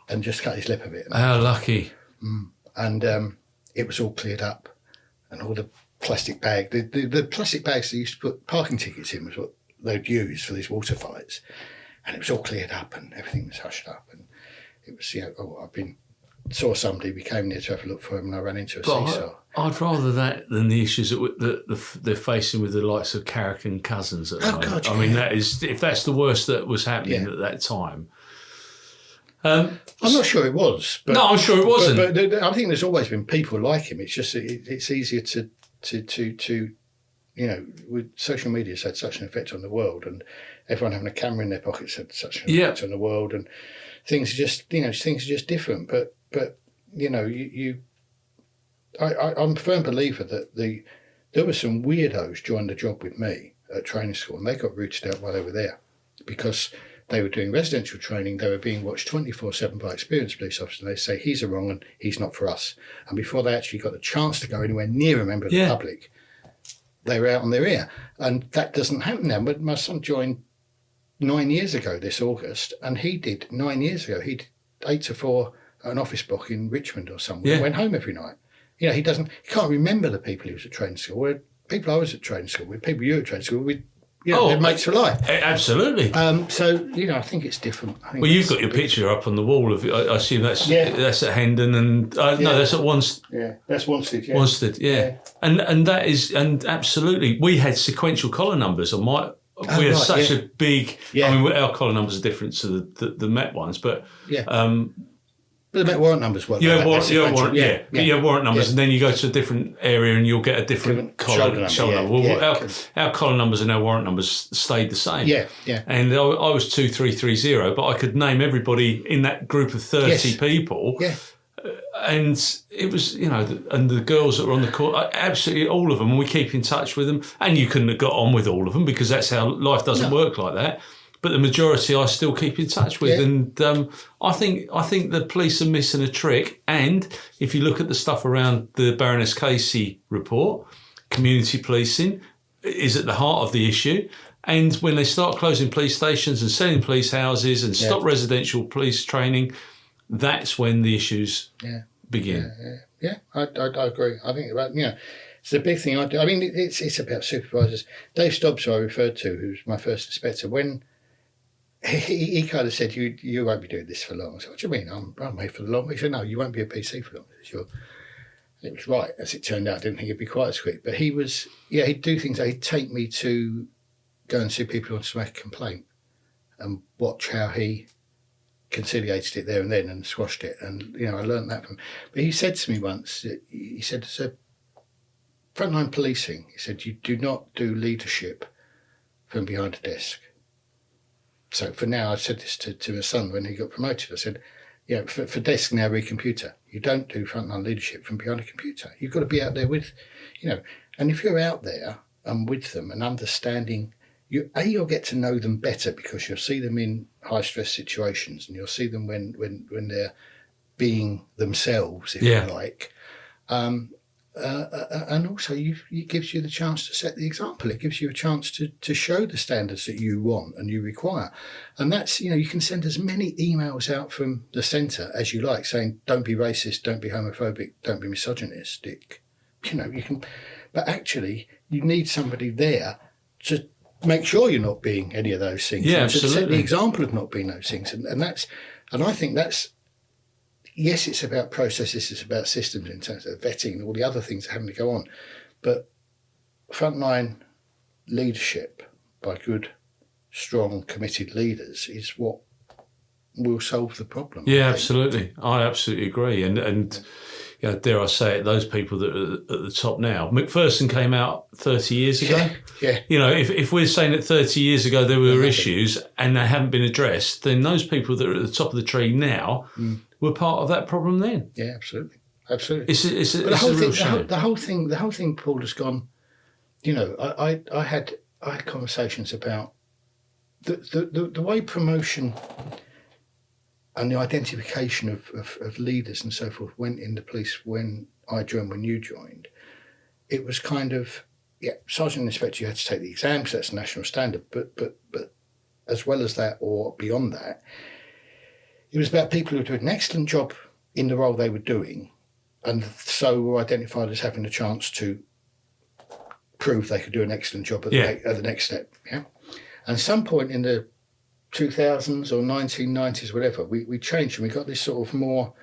and just cut his lip a bit. How lucky. And it was all cleared up, and all the plastic bag, the plastic bags they used to put parking tickets in was what they'd use for these water fights, and it was all cleared up and everything was hushed up, and It was, saw somebody, we came near to have a look for him, and I ran into a seesaw. I'd rather that than the issues that they're facing with the likes of Carrick and Cousins at the moment. God, I mean, that is, if that's the worst that was happening at that time. I'm not sure it was. But, no, I'm sure it wasn't. But I think there's always been people like him. It's just it's easier to with social media, it's had such an effect on the world, and everyone having a camera in their pockets had such an effect on the world, and things are just different. But I'm a firm believer that there were some weirdos joined the job with me at training school, and they got rooted out while they were there because they were doing residential training. They were being watched 24/7 by experienced police officers, and they say he's a wrong and he's not for us. And before they actually got the chance to go anywhere near a member of the public, they were out on their ear. And that doesn't happen now. But my son joined 9 years ago this August, and he did 9 years ago. He did 8 to 4 at an office block in Richmond or somewhere. And went home every night. He can't remember the people he was at training school. Where people I was at training school with, people you were at training school with. They're mates for life. Absolutely. So I think it's different. You've got your picture up on the wall of. I assume that's at Hendon, and no, that's at Wanstead. Yeah, that's Wanstead. Yeah. Wanstead, yeah. And that is, and absolutely, we had sequential collar numbers on my. We had such a big. Yeah. I mean, our collar numbers are different to the Met ones, but. But the Met warrant numbers were. You have warrant numbers, and then you go to a different area and you'll get a different collar number. Well, our collar numbers and our warrant numbers stayed the same. Yeah. And I was 2330, but I could name everybody in that group of 30 people. Yeah. And it was, and the girls that were on the court, absolutely all of them, and we keep in touch with them. And you couldn't have got on with all of them because that's how life doesn't work like that. But the majority I still keep in touch with, and I think the police are missing a trick. And if you look at the stuff around the Baroness Casey report, community policing is at the heart of the issue. And when they start closing police stations and selling police houses and stop residential police training, that's when the issues begin. Yeah, I agree. I think it's a big thing I do. I mean, it's about supervisors. Dave Stobbs, who I referred to, who's my first inspector, when. He kind of said, you won't be doing this for long. I said, what do you mean? I'm here for the long. He said, no, you won't be a PC for long. It was right. As it turned out, I didn't think it'd be quite as quick. But he was, he'd do things like he'd take me to go and see people who wanted to make a complaint and watch how he conciliated it there and then and squashed it. And, I learned that from him. But he said to me once, he said, frontline policing, he said, you do not do leadership from behind a desk. So for now, I said this to my son when he got promoted. I said, for desk now, read computer. You don't do frontline leadership from behind a computer. You've got to be out there with, and if you're out there and with them and understanding, you'll get to know them better because you'll see them in high stress situations and you'll see them when they're being themselves, if you like. And also, it gives you the chance to set the example. It gives you a chance to show the standards that you want and you require. And that's, you can send as many emails out from the centre as you like saying, don't be racist, don't be homophobic, don't be misogynistic. You can, but actually, you need somebody there to make sure you're not being any of those things. Yeah, to absolutely. set the example of not being those things. And I think that's, yes, it's about processes, it's about systems in terms of vetting and all the other things having to go on. But frontline leadership by good, strong, committed leaders is what will solve the problem. Yeah, absolutely. I absolutely agree. And dare I say it, those people that are at the top now. McPherson came out 30 years ago. Yeah. If we're saying that 30 years ago there were issues and they haven't been addressed, then those people that are at the top of the tree now were part of that problem then. Yeah, absolutely. It's a real shame. The whole thing, Paul, has gone. I had conversations about the way promotion and the identification of leaders and so forth went in the police when I joined, when you joined. It was kind of, sergeant and inspector, you had to take the exams, that's a national standard, but as well as that or beyond that, it was about people who were doing an excellent job in the role they were doing and so were identified as having a chance to prove they could do an excellent job at the next step. Yeah. And some point in the 2000s or 1990s, whatever, we changed and we got this sort of more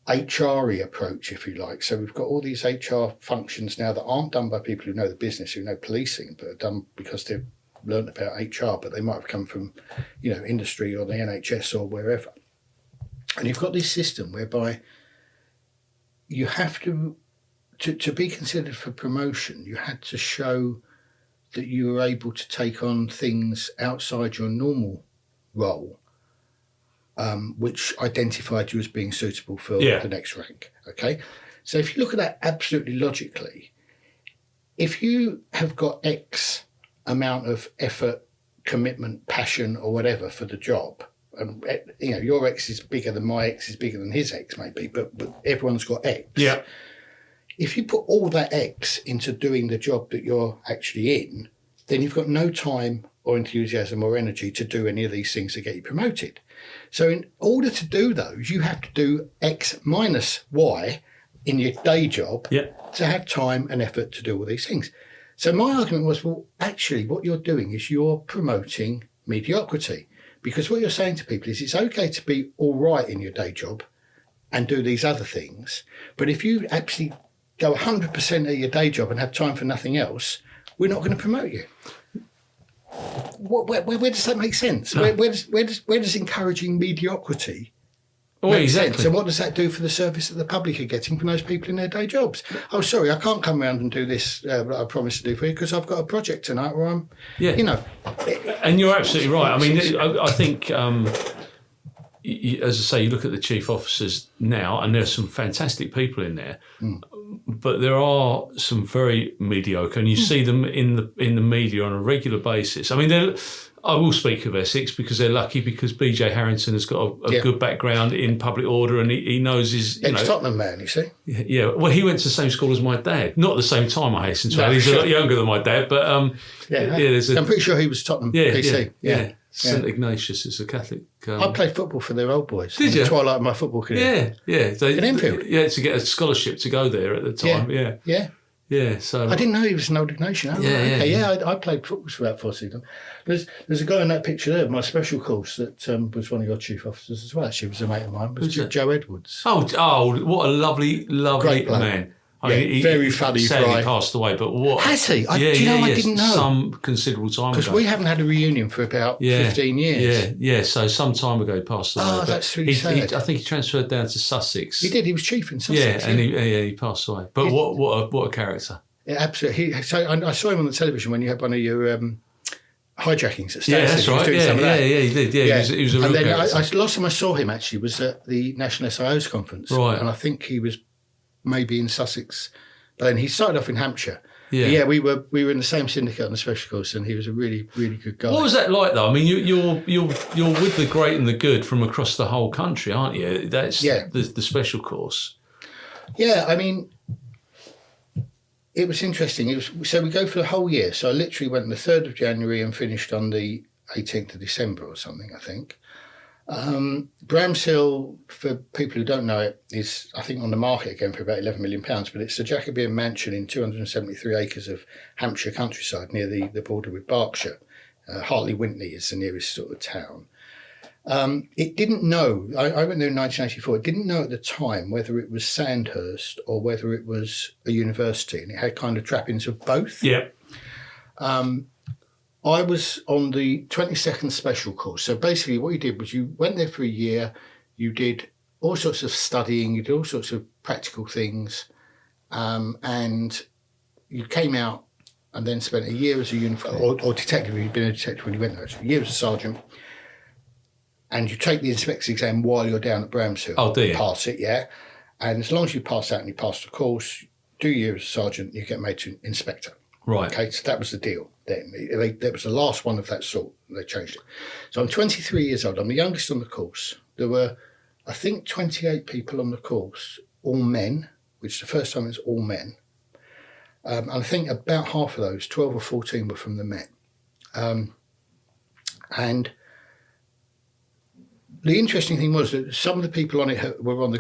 HR-y approach, if you like. So we've got all these HR functions now that aren't done by people who know the business, who know policing, but are done because they've learned about HR, but they might have come from, industry or the NHS or wherever. And you've got this system whereby you have to be considered for promotion, you had to show that you were able to take on things outside your normal role, which identified you as being suitable for the next rank. Okay, so if you look at that absolutely logically, if you have got X amount of effort, commitment, passion, or whatever for the job, and your X is bigger than my X is bigger than his X maybe, but everyone's got X. Yeah. If you put all that X into doing the job that you're actually in, then you've got no time or enthusiasm or energy to do any of these things that get you promoted. So in order to do those, you have to do X minus Y in your day job to have time and effort to do all these things. So my argument was, well, actually what you're doing is you're promoting mediocrity, because what you're saying to people is it's okay to be all right in your day job and do these other things, but if you actually go 100% at your day job and have time for nothing else, we're not going to promote you. Where does that make sense? No. Where does encouraging mediocrity make sense? And what does that do for the service that the public are getting from those people in their day jobs? Oh, sorry, I can't come around and do this that I promised to do for you because I've got a project tonight where I'm, And you're absolutely right. I mean, I think, as I say, you look at the chief officers now, and there's some fantastic people in there. But there are some very mediocre, and you see them in the media on a regular basis. I mean, I will speak of Essex because they're lucky, because BJ Harrington has got a good background in public order, and he knows his... Ex-Tottenham man, you see? Yeah, well, he went to the same school as my dad. Not at the same time, I hasten to add. He's a lot younger than my dad, but... I'm pretty sure he was Tottenham PC. Yeah. St Ignatius is a Catholic. I played football for their old boys. Did you? The twilight of my football career. Yeah. In Enfield. To get a scholarship to go there at the time. Yeah. So I didn't know he was an Old Ignatian. I played football for about 4 seasons. There's a guy in that picture there, my special course, that was one of your chief officers as well. Actually, was a mate of mine. Was Joe Edwards. Oh, what a lovely man. I mean, very funny. Sadly passed away, but what has he? I didn't know. Some considerable time ago. Because we haven't had a reunion for about 15 years. Yeah. So some time ago he passed away. Oh, that's really sad. I think he transferred down to Sussex. He did. He was chief in Sussex. Yeah, and he passed away. But what a character. Yeah, absolutely. So I saw him on the television when you had one of your hijackings at Stansted. Yeah, that's right. He did. Yeah. He was a real character. The last time I saw him actually was at the National SIO's conference. Right. And I think he was maybe in Sussex, but then he started off in Hampshire. Yeah, we were in the same syndicate on the special course, and he was a really, really good guy. What was that like, though? I mean, you're with the great and the good from across the whole country, aren't you? That's the special course. Yeah, I mean, it was interesting. So we go for the whole year. So I literally went on the 3rd of January and finished on the 18th of December or something, I think. Bramshill, for people who don't know it, is, I think, on the market again for about £11 million, but it's a Jacobean mansion in 273 acres of Hampshire countryside near the border with Berkshire. Hartley Wintney is the nearest sort of town. It didn't know, I went there in 1984, it didn't know at the time whether it was Sandhurst or whether it was a university, and it had kind of trappings of both. Yeah. I was on the 22nd special course. So basically what you did was you went there for a year, you did all sorts of studying, you did all sorts of practical things, and you came out and then spent a year as a uniform, or detective, you'd been a detective when you went there, so a year as a sergeant, and you take the inspector's exam while you're down at Bramshill. Oh, do you? Pass it, yeah. And as long as you pass that and you pass the course, do a year as a sergeant, you get made to inspector. Right. Okay, so that was the deal then. That was the last one of that sort. They changed it. So I'm 23 years old. I'm the youngest on the course. There were, I think, 28 people on the course, all men, which is the first time it's all men. And I think about half of those, 12 or 14, were from the Met. And the interesting thing was that some of the people on it were on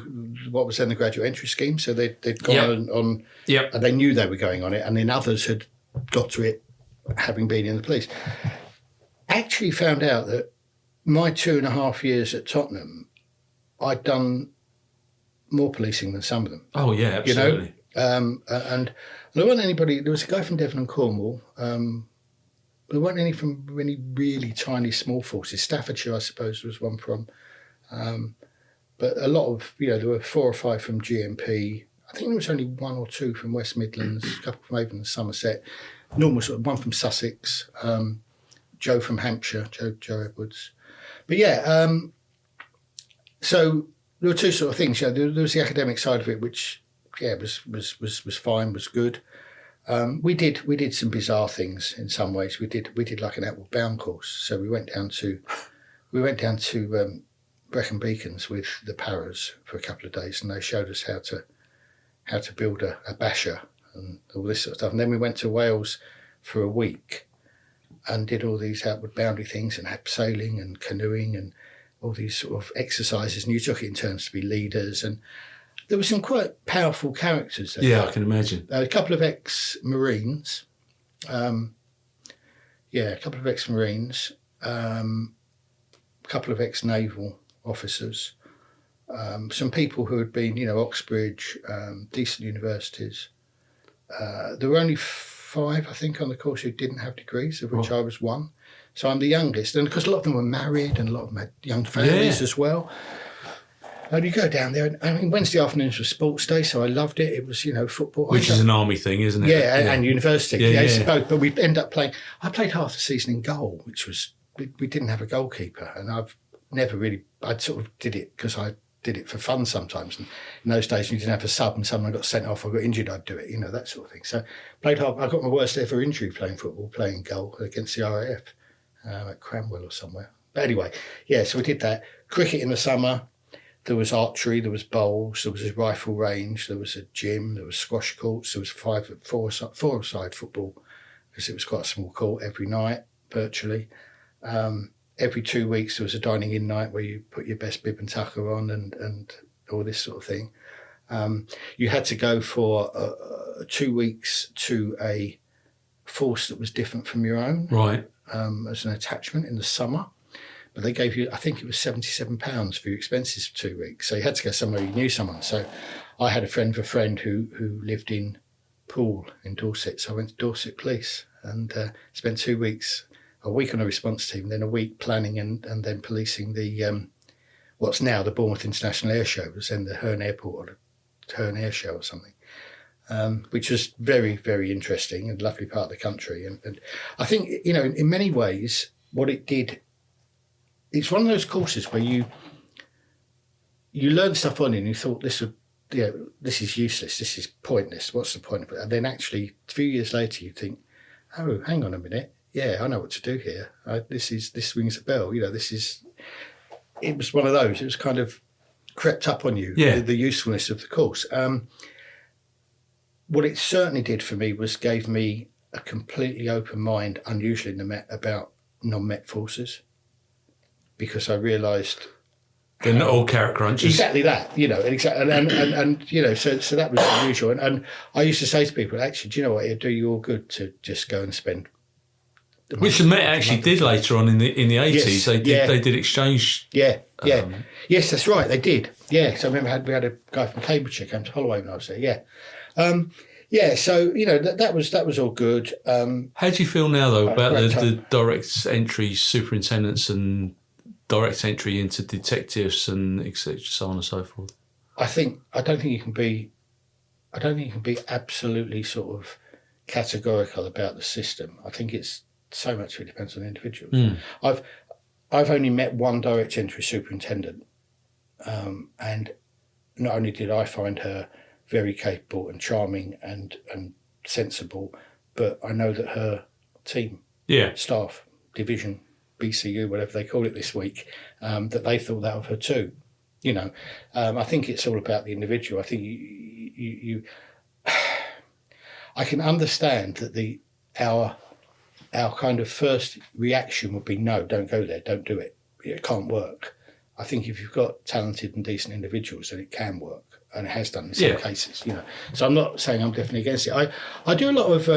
what was then the graduate entry scheme, so they'd gone on, and they knew they were going on it, and then others had got to it having been in the police. Actually found out that my 2.5 years at Tottenham, I'd done more policing than some of them. Oh, yeah, absolutely. And there wasn't anybody. There was a guy from Devon and Cornwall. There weren't any from any really tiny small forces. Staffordshire, I suppose, was one from. But a lot of, there were 4 or 5 from GMP. I think there was only 1 or 2 from West Midlands, a couple from Avon and Somerset. Normal sort of one from Sussex, Joe from Hampshire, Joe Edwards. But yeah, so there were 2 sort of things. There was the academic side of it, which was fine, was good. We did some bizarre things in some ways. We did like an outward bound course. So we went down to Brecon Beacons with the paras for a couple of days, and they showed us how to build a basher and all this sort of stuff. And then we went to Wales for a week and did all these outward boundary things and abseiling and canoeing and all these sort of exercises. And you took it in turns to be leaders, and there were some quite powerful characters there. Yeah, I can imagine. A couple of ex-Marines. A couple of ex-Marines. A couple of ex-naval officers. Some people who had been, Oxbridge, decent universities. There were only 5, I think, on the course who didn't have degrees, of which I was one. So I'm the youngest. And because a lot of them were married and a lot of them had young families as well. And you go down there, and I mean, Wednesday afternoons was sports day, so I loved it. It was, football. Which is an army thing, isn't it? Yeah, and university. Yeah. Both, but we end up playing. I played half the season in goal, which was, we didn't have a goalkeeper. And I've never really, I sort of did it because I did it for fun sometimes. And in those days, you didn't have a sub and someone got sent off or got injured, I'd do it, that sort of thing. So played half. I got my worst ever injury playing football, playing goal against the RAF at Cranwell or somewhere. But anyway, so we did that. Cricket in the summer. There was archery, there was bowls, there was a rifle range, there was a gym, there was squash courts, there was 4-a-side football, because it was quite a small court every night, virtually. Every 2 weeks there was a dining in night where you put your best bib and tucker on and all this sort of thing. You had to go for 2 weeks to a force that was different from your own, right? As an attachment in the summer. But they gave you, I think it was £77 for your expenses for 2 weeks. So you had to go somewhere you knew someone. So I had a friend of a friend who lived in Poole in Dorset. So I went to Dorset Police and spent 2 weeks, a week on a response team, then a week planning and then policing the what's now the Bournemouth International Air Show. It was then the Herne Airport or the Herne Air Show or something, which was very, very interesting and lovely part of the country. And I think, in many ways, what it did, it's one of those courses where you learn stuff on it and you thought this is useless, this is pointless, what's the point of it? And then actually a few years later you think, oh, hang on a minute, I know what to do here. This rings a bell. It was one of those. It was kind of crept up on you, the usefulness of the course. What it certainly did for me was gave me a completely open mind, unusually in the Met, about non-Met forces. Because I realised they're not all carrot crunchers. Exactly that, exactly, and so that was unusual. And I used to say to people, actually, do you know what? It'd do you all good to just go and spend. Which the Met actually did later on in the 80s. Yes, they did exchange. Yes, that's right. They did. Yeah, so I remember we had a guy from Cambridgeshire came to Holloway when I was there. Yeah. So that was all good. How do you feel now though about the direct entry superintendents and direct entry into detectives and etc., so on and so forth? I don't think you can be absolutely sort of categorical about the system. I think it's so much of it depends on individuals. I've only met one direct entry superintendent, and not only did I find her very capable and charming and sensible, but I know that her team, staff, division, BCU, whatever they call it this week, that they thought that of her too. I think it's all about the individual. I think you I can understand that our kind of first reaction would be, no, don't go there, don't do it. It can't work. I think if you've got talented and decent individuals, then it can work. And it has done in some cases, So I'm not saying I'm definitely against it. I do a lot of,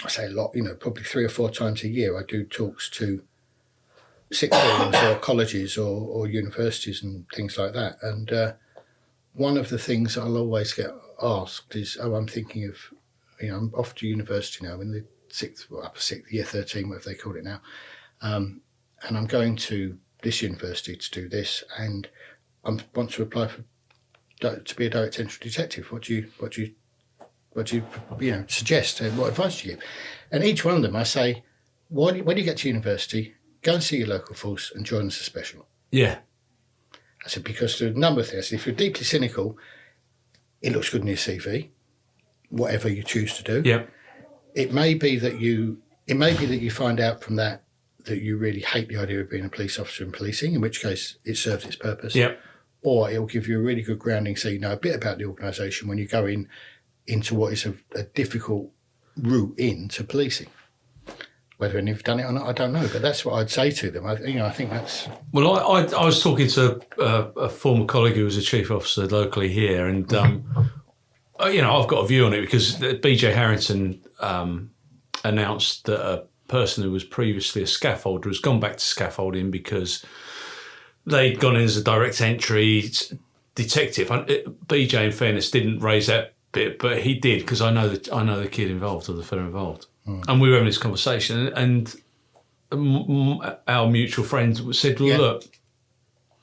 I say a lot, probably 3 or 4 times a year, I do talks to sixth forms or colleges or universities and things like that. And one of the things I'll always get asked is, I'm thinking of, I'm off to university now in the upper sixth, year 13, whatever they call it now. And I'm going to this university to do this, and I want to apply to be a direct entry detective. What do you suggest? What advice do you give? And each one of them, I say, when you get to university, go and see your local force and join us as special. Yeah. I said, because there are a number of things. If you're deeply cynical, it looks good in your CV, whatever you choose to do. Yeah. It may be that you find out from that you really hate the idea of being a police officer and policing, in which case it serves its purpose. Yeah. Or it'll give you a really good grounding so you know a bit about the organisation when you go into what is a difficult route into policing. Whether any have done it or not, I don't know. But that's what I'd say to them. I think that's... Well, I was talking to a former colleague who was a chief officer locally here, and, I've got a view on it because BJ Harrington announced that a person who was previously a scaffolder has gone back to scaffolding because they'd gone in as a direct entry detective. BJ, in fairness, didn't raise that bit, but he did because I know the kid involved or the fellow involved. And we were having this conversation, and our mutual friend said, well, look,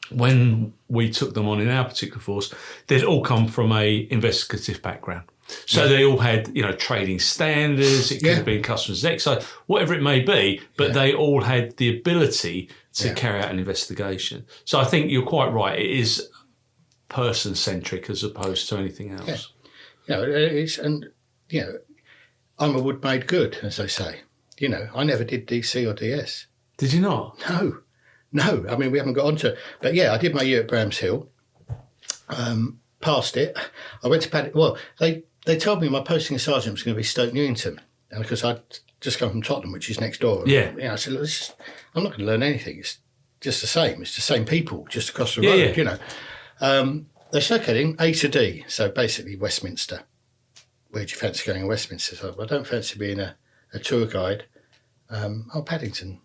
when we took them on in our particular force, they'd all come from a investigative background. So they all had, trading standards, it could have been customs excise, whatever it may be, but they all had the ability to carry out an investigation. So I think you're quite right. It is person-centric as opposed to anything else. Yeah. I'm a wood made good, as they say. I never did DC or DS. Did you not? No. I mean, we haven't got onto it. But yeah, I did my year at Bramshill. Passed it. I went to Paddington. Well, they told me my posting as sergeant was going to be Stoke Newington. And because I'd just come from Tottenham, which is next door. Yeah. I said, look, I'm not going to learn anything. It's just the same. It's the same people just across the road, They said, okay, then, A to D. So basically Westminster. Where do you fancy going in Westminster? So I don't fancy being a tour guide. Paddington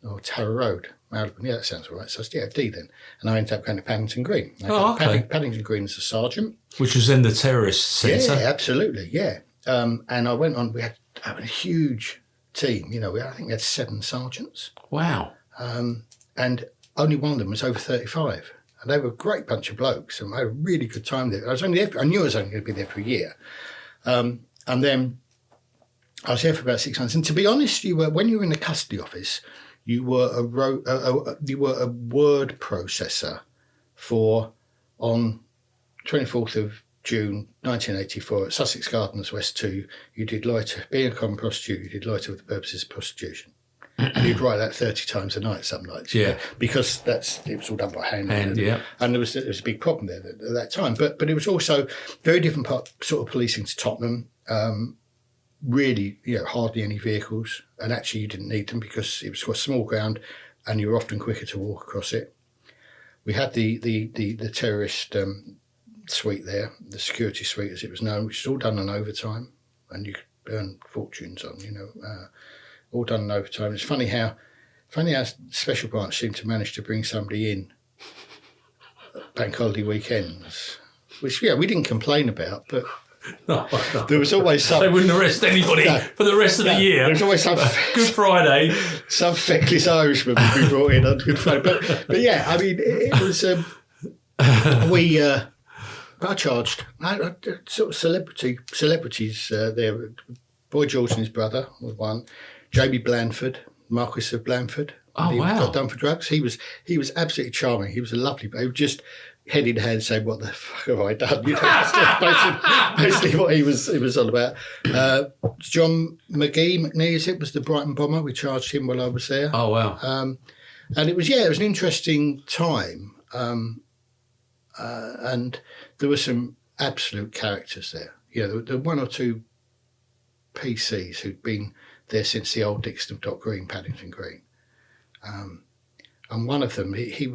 or Tower Road. Yeah, that sounds all right. So I said, D then. And I ended up going to Paddington Green. Paddington Green as a sergeant. Which was then the terrorist centre. Yeah, absolutely, yeah. And I went on, we had a huge team. I think we had 7 sergeants. Wow. And only one of them was over 35. And they were a great bunch of blokes. And I had a really good time there. I knew I was only going to be there for a year. And then I was there for about 6 months. And to be honest, when you were in the custody office, you were a word processor on 24th of June 1984 at Sussex Gardens West 2. You did loiter, being a common prostitute, you did loiter for the purposes of prostitution. And you'd write that 30 times a night some nights. Yeah. Because it was all done by hand. And there was a big problem there at that time. But it was also very different sort of policing to Tottenham. Really, hardly any vehicles. And actually you didn't need them because it was quite a small ground and you were often quicker to walk across it. We had the terrorist suite there, the security suite as it was known, which is all done on overtime. And you could earn fortunes on, all done in overtime. It's funny how Special Branch seemed to manage to bring somebody in bank holiday weekends, which we didn't complain about, but no. There was always some... They wouldn't arrest anybody for the rest of the year. There was always some... Good Friday. Some feckless Irishman would be brought in on Good Friday. But yeah, I mean, it was... I charged sort of celebrities there. Boy George and his brother was one. Jamie Blandford, Marquis of Blandford. Oh, he wow. got done for drugs. He was absolutely charming. He was a lovely... He was just head in hand saying, what the fuck have I done? That's basically what he was all about. John McNee, was the Brighton bomber. We charged him while I was there. Oh, wow. And it was an interesting time. And there were some absolute characters there. There were one or two PCs who'd been there since the old Dixon of Dock Green, Paddington Green. And one of them, he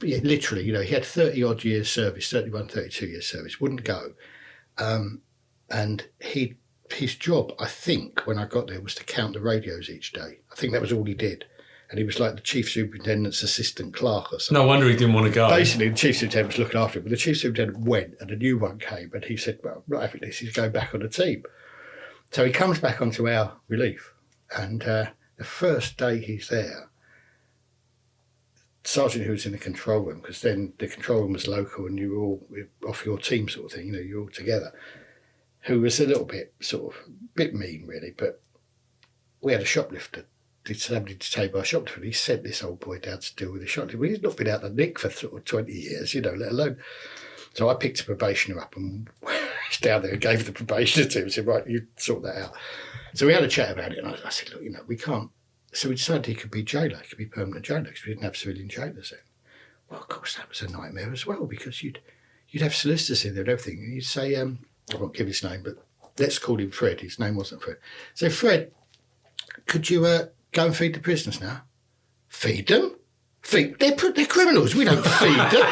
literally, he had 30-odd years service, 31, 32 years service, wouldn't go. And he'd his job, I think, when I got there, was to count the radios each day. I think that was all he did. And he was like the chief superintendent's assistant clerk or something. No wonder he didn't want to go. Basically, the chief superintendent was looking after him. But the chief superintendent went and a new one came. And he said, well, I'm not having this. He's going back on the team. So he comes back onto our relief. And the first day he's there, sergeant who was in the control room, because then the control room was local and you were all off your team sort of thing, you know, you're all together, who was a little bit bit mean really, but we had a shoplifter. Did somebody detained by a shoplifter? He sent this old boy down to deal with the shoplifter. Well, he's not been out the nick for sort of 20 years, you know, let alone. So I picked a probationer up and he's down there and gave the probationer to him and said, right, you sort that out. So we had a chat about it and I said, look, you know, we can't. So we decided he could be jailer, he could be permanent jailer because we didn't have civilian jailers then. Well, of course, that was a nightmare as well because you'd have solicitors in there and everything. And you'd say, I won't give his name, but let's call him Fred. His name wasn't Fred. So, Fred, could you go and feed the prisoners now? Feed them? They're criminals. We don't feed them.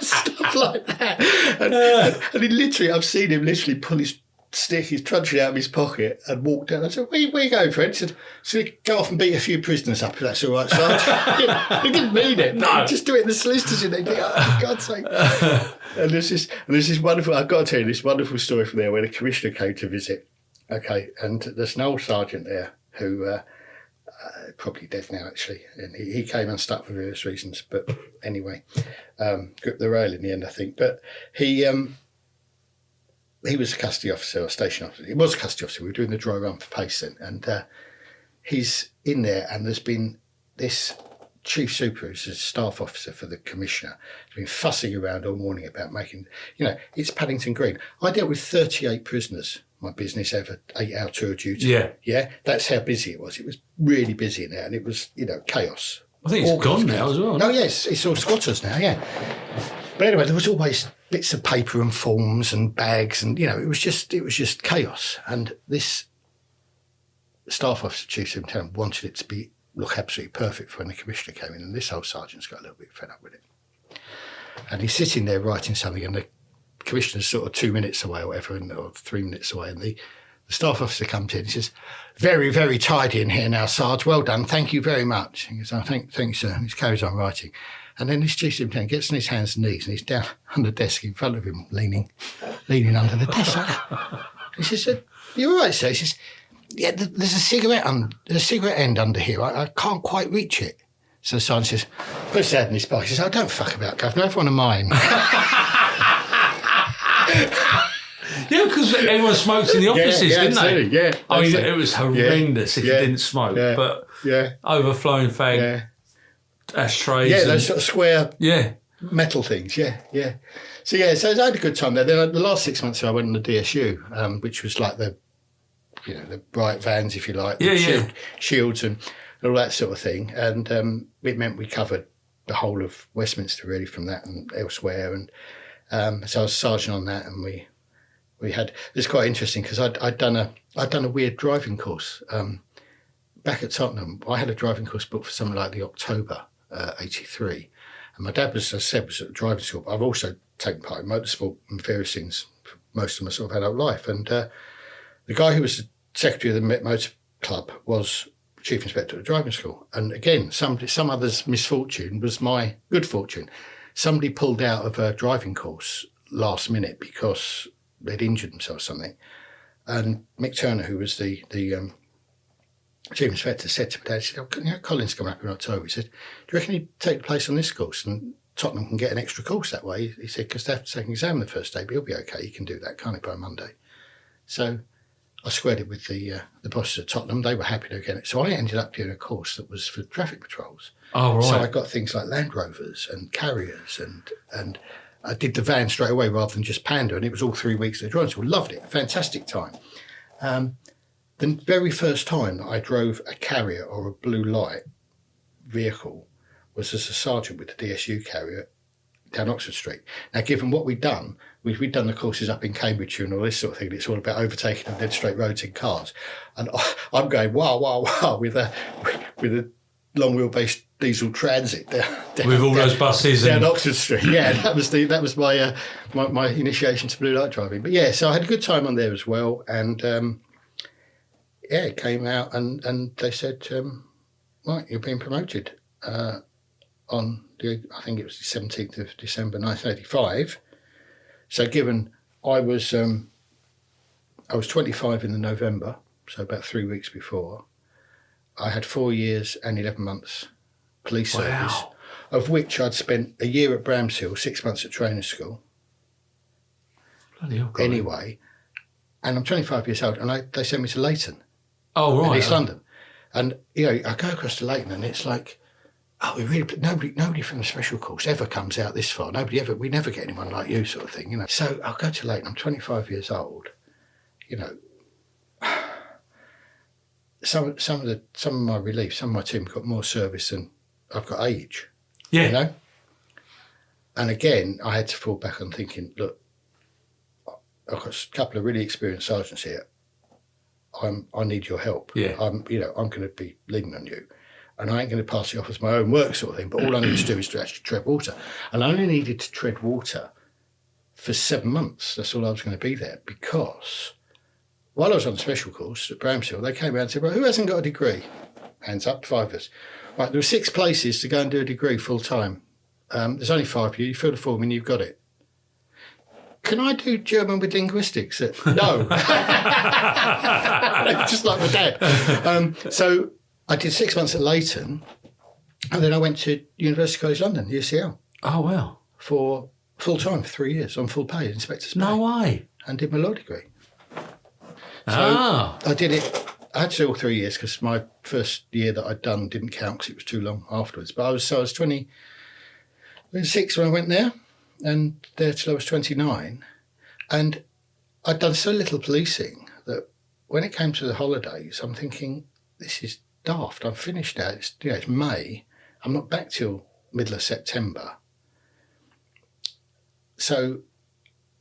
Stuff like that. And he literally, I've seen him literally pull his stick, he's trudging out of his pocket and walked down. I said, where you going, Fred? He said, so go off and beat a few prisoners up if that's all right, Sarge. You know, he didn't mean it. No. Just do it in the solicitors in there. Oh, for God's sake. And there's this wonderful, I've got to tell you this wonderful story from there where the commissioner came to visit. Okay, and there's an old sergeant there who, probably dead now actually, and he came unstuck for various reasons, but anyway, gripped the rail in the end, I think. But he was a custody officer or station officer. He was a custody officer. We were doing the dry run for Payson, and he's in there, and there's been this chief super, who's a staff officer for the commissioner, has been fussing around all morning about making, you know, it's Paddington Green. I dealt with 38 prisoners, my business ever, 8-hour tour duty. Yeah, that's how busy it was. It was really busy in there, and it was, you know, chaos. I think it's gone now as well. No, yes, it's all squatters now, yeah. But anyway, there was always bits of paper and forms and bags, and you know, it was just chaos. And this staff officer, chief superintendent, wanted it to look absolutely perfect for when the commissioner came in, and this old sergeant's got a little bit fed up with it. And he's sitting there writing something, and the commissioner's sort of 2 minutes away or whatever, or 3 minutes away, and the staff officer comes in and says, very, very tidy in here now, Sarge, well done, thank you very much. He goes, oh, thank you, sir. And he carries on writing. And then this chief superintendent gets on his hands and knees and he's down on the desk in front of him, leaning under the desk like that. He says, you all right, sir? He says, yeah, there's a cigarette end under here. I can't quite reach it. So the sergeant says, puts his hand in his pocket. He says, oh, don't fuck about, Governor, have one of mine. Yeah, because everyone smokes in the offices, didn't absolutely. they? Yeah, I mean, it was horrendous if you didn't smoke, but overflowing fag, ashtrays. Yeah, those sort of square metal things, yeah. So I had a good time there. Then the last 6 months I went on the DSU, which was like the bright vans, if you like, shields and all that sort of thing. And it meant we covered the whole of Westminster really from that and elsewhere. And so I was sergeant on that, and we had, it was quite interesting because I'd done a weird driving course back at Tottenham. I had a driving course booked for something like the October 83, and my dad was, as I said, was at the driving school. But I've also taken part in motorsport and various things for most of my sort of adult life. And the guy who was the secretary of the Motor Club was chief inspector at the driving school. And again, some other's misfortune was my good fortune. Somebody pulled out of a driving course last minute because they'd injured themselves or something. And Mick Turner, who was the chief inspector, said to my dad, he said, Colin's coming up in October. He said, do you reckon he'd take the place on this course and Tottenham can get an extra course that way? He said, because they have to take an exam the first day, but he'll be okay. He can do that, can't he, by Monday? So I squared it with the bosses at Tottenham. They were happy to get it. So I ended up doing a course that was for traffic patrols. Oh, right. So I got things like Land Rovers and Carriers and I did the van straight away rather than just Panda, and it was all 3 weeks of driving school. Loved it, fantastic time. The very first time that I drove a Carrier or a blue light vehicle was as a sergeant with the DSU Carrier down Oxford Street. Now, given what we'd done the courses up in Cambridgeshire and all this sort of thing. It's all about overtaking on dead straight roads in cars, and I'm going wow with a long wheelbase diesel transit down, with all those buses down and Oxford Street. Yeah, that was my initiation to blue light driving. But yeah, so I had a good time on there as well, and it came out and they said, right, you're being promoted on I think it was the 17th of December 1985. So given I was 25 in the November, so about 3 weeks before, I had 4 years and 11 months police service, of which I'd spent a year at Bramshill, 6 months at training school. Bloody hell, anyway, and I'm 25 years old, and they sent me to Leighton. Oh, right. In East London. And, I go across to Leighton, and it's like, nobody from the special course ever comes out this far. We never get anyone like you, sort of thing, So I'll go to Leighton. I'm 25 years old. Some of my relief, some of my team got more service than I've got age. Yeah. And again, I had to fall back on thinking, look, I've got a couple of really experienced sergeants here. I need your help. Yeah. I'm going to be leaning on you, and I ain't going to pass it off as my own work, sort of thing. But all I need to do is to actually tread water, and I only needed to tread water for 7 months. That's all I was going to be there, because while I was on the special course at Bramshill, they came around and said, "Well, who hasn't got a degree?" Hands up, 5 of us. Right, there were 6 places to go and do a degree full time. There's only 5 of you. You fill the form and you've got it. Can I do German with linguistics? No. Just like my dad. So I did 6 months at Leighton, and then I went to University College London, UCL. Oh, wow. For full time for 3 years on full pay, inspector's pay. No way. And did my law degree. So I did it. I had to do all 3 years because my first year that I'd done didn't count because it was too long afterwards. But I was 26 when I went there, and there till I was 29. And I'd done so little policing that when it came to the holidays, I'm thinking, this is daft. I'm finished now. It's May. I'm not back till middle of September. So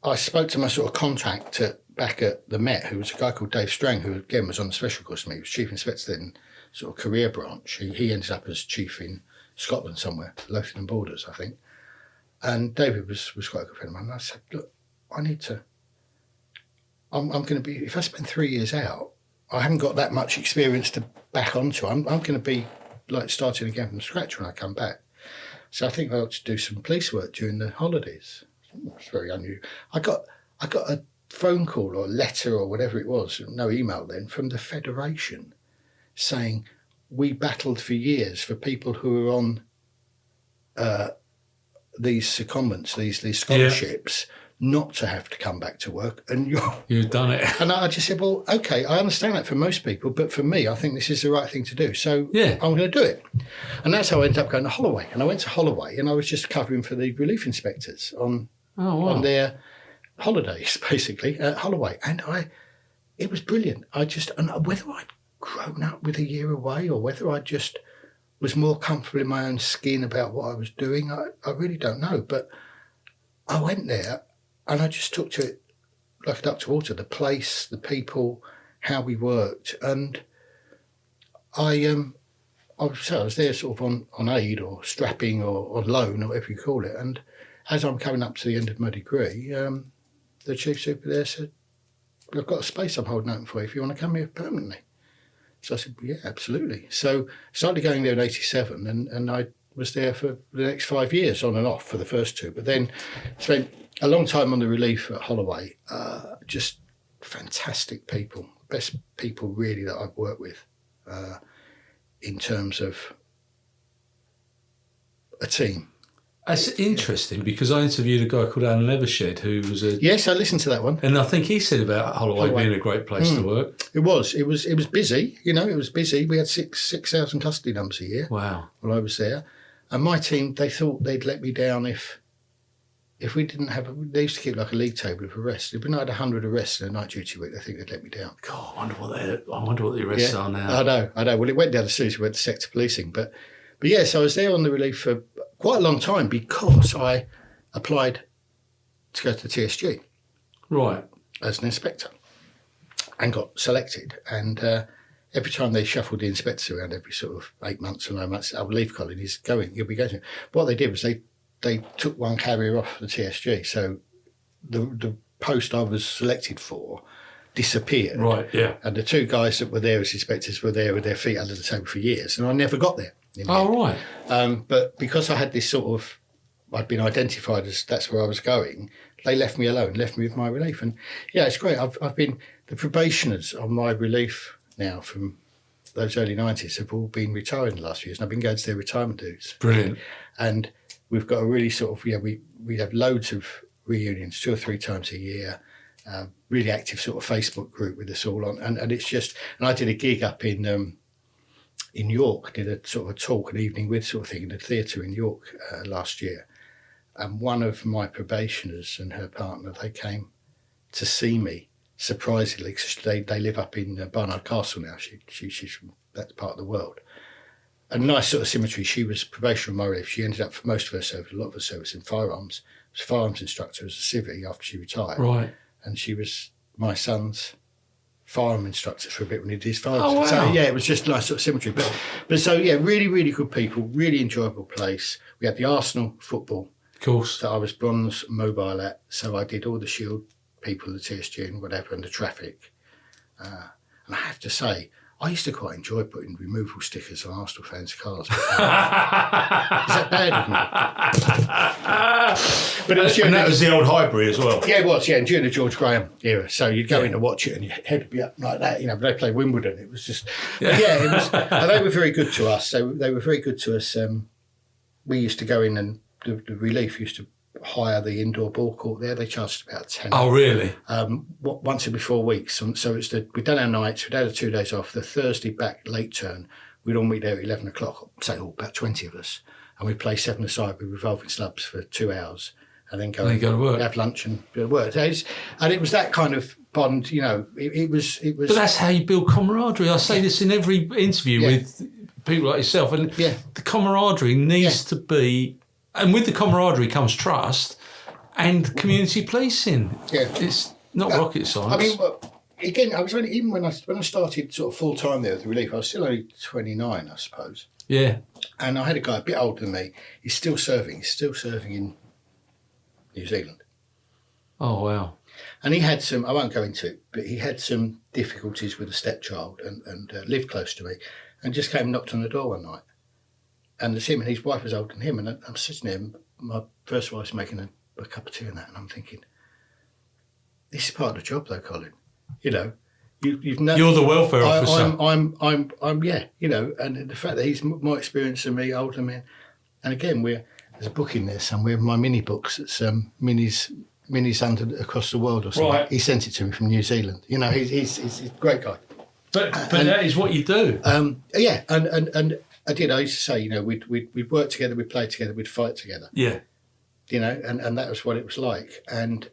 I spoke to my sort of contact back at the Met, who was a guy called Dave Strang, who again was on the special course with me. He was chief inspector then, sort of career branch. He ended up as chief in Scotland somewhere, Lothian and Borders, I think. And David was quite a good friend of mine. And I said, look, I'm going to be, if I spend 3 years out, I haven't got that much experience to back onto. I'm going to be like starting again from scratch when I come back. So I think I ought to do some police work during the holidays. It's very unusual. I got a phone call or a letter or whatever it was, no email then, from the Federation saying, we battled for years for people who are on these secondments, these scholarships, not to have to come back to work, and you've done it. And I just said, well, okay, I understand that for most people, but for me, I think this is the right thing to do. So I'm going to do it. And that's how I ended up going to Holloway. And I went to Holloway, and I was just covering for the relief inspectors on their holidays, basically, at Holloway. And it was brilliant. And whether I'd grown up with a year away or whether I just was more comfortable in my own skin about what I was doing, I really don't know. But I went there, and I just took to it like a duck to water, the place, the people, how we worked. And I was there sort of on aid or strapping or on loan or whatever you call it. And as I'm coming up to the end of my degree, the chief super there said, I've got a space I'm holding open for you if you want to come here permanently. So I said, yeah, absolutely. So I started going there in 87, and I was there for the next 5 years on and off for the first 2, but then spent a long time on the relief at Holloway. Just fantastic people, best people really that I've worked with in terms of a team. That's interesting because I interviewed a guy called Alan Evershed who was a... Yes, I listened to that one. And I think he said about Holloway being a great place to work. It was busy, it was busy. We had 6,000 custody numbers a year. Wow. While I was there. And my team, they thought they'd let me down if we didn't have... They used to keep like a league table of arrests. If we not had 100 arrests in a night duty week, they think they'd let me down. God, I wonder what the arrests are now. I know. Well, it went down as soon as we went to sector policing. But yes, I was there on the relief for quite a long time because I applied to go to the TSG. Right. As an inspector and got selected. And every time they shuffled the inspectors around every sort of 8 months or 9 months, I'll leave Colin, he'll be going. What they did was they took one carrier off the TSG. So the post I was selected for disappeared. Right, yeah. And the 2 guys that were there as inspectors were there with their feet under the table for years, and I never got there. Right. But because I had this sort of, I'd been identified as that's where I was going, they left me alone, left me with my relief. And yeah, it's great. I've been, the probationers on my relief now from those early 90s have all been retiring the last few years, and I've been going to their retirement dues. Brilliant. And we've got a really sort of, we have loads of reunions 2 or 3 times a year, really active sort of Facebook group with us all on. And it's just, and I did a gig up in York, did a sort of a talk, an evening with sort of thing in a theatre in York last year. And one of my probationers and her partner, they came to see me, surprisingly, because they live up in Barnard Castle now. She's from that part of the world. A nice sort of symmetry. She was probation on my relief. She ended up, for most of her service, a lot of her service in firearms. She was a firearms instructor as a civvy after she retired. Right. And she was my son's firearm instructor for a bit when he did his firearms. Oh, wow. So, yeah, it was just a nice sort of symmetry. But so, yeah, really, really good people, really enjoyable place. We had the Arsenal football. Of course. That I was bronze mobile at, so I did all the shield people, the TSG and whatever, and the traffic. And I have to say, I used to quite enjoy putting removal stickers on Arsenal fans' cars. Is that bad of me? But it was and that was the old Highbury as well. Yeah, it was, yeah, and during the George Graham era. So you'd go in to watch it and your head would be up like that, but they played Wimbledon. It was just, it was, and they were very good to us. They were very good to us. We used to go in and the relief used to hire the indoor ball court there. They charged about 10. Oh, really? Once every 4 weeks. And so we'd done our nights, we'd had the 2 days off. The Thursday back late turn, we'd all meet there at 11 o'clock, say about 20 of us. And we'd play 7-a-side with revolving slabs for 2 hours and then go to work. Have lunch and go to work. And it was that kind of bond, it was. But that's how you build camaraderie. I say this in every interview with people like yourself. And the camaraderie needs to be... And with the camaraderie comes trust and community policing. Yeah. It's not rocket science. I mean, again, I was only, even when I started sort of full time there with the relief, I was still only 29, I suppose. Yeah. And I had a guy a bit older than me. He's still serving in New Zealand. Oh, wow. And he had some, I won't go into it, but he had some difficulties with a stepchild and lived close to me and just came and knocked on the door one night. And it's him, and his wife was older than him, and I'm sitting there, my first wife's making a cup of tea and that, and I'm thinking, this is part of the job though, Colin. You're the welfare officer. I'm and the fact that he's more experienced than me, older than me, and again, there's a book in there somewhere, my mini books, it's Minis under across the world or something. Right. He sent it to me from New Zealand. He's a great guy. But that is what you do. And I did. I used to say, we'd work together, we'd play together, we'd fight together. Yeah. And that was what it was like. And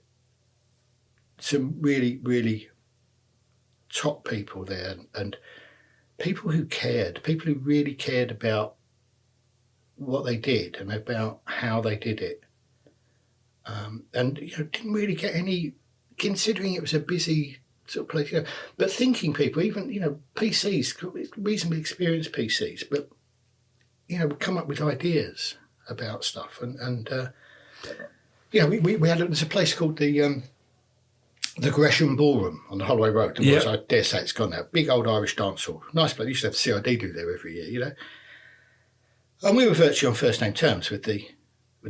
some really, really top people there, and people who really cared about what they did and about how they did it. And didn't really get any, considering it was a busy sort of place, but thinking people, even PCs, reasonably experienced PCs, but would come up with ideas about stuff, and we had, there's a place called the Gresham Ballroom on the Holloway Road. Yep. I dare say it's gone now. Big old Irish dance hall, nice place. Used to have CID do there every year, and we were virtually on first name terms with the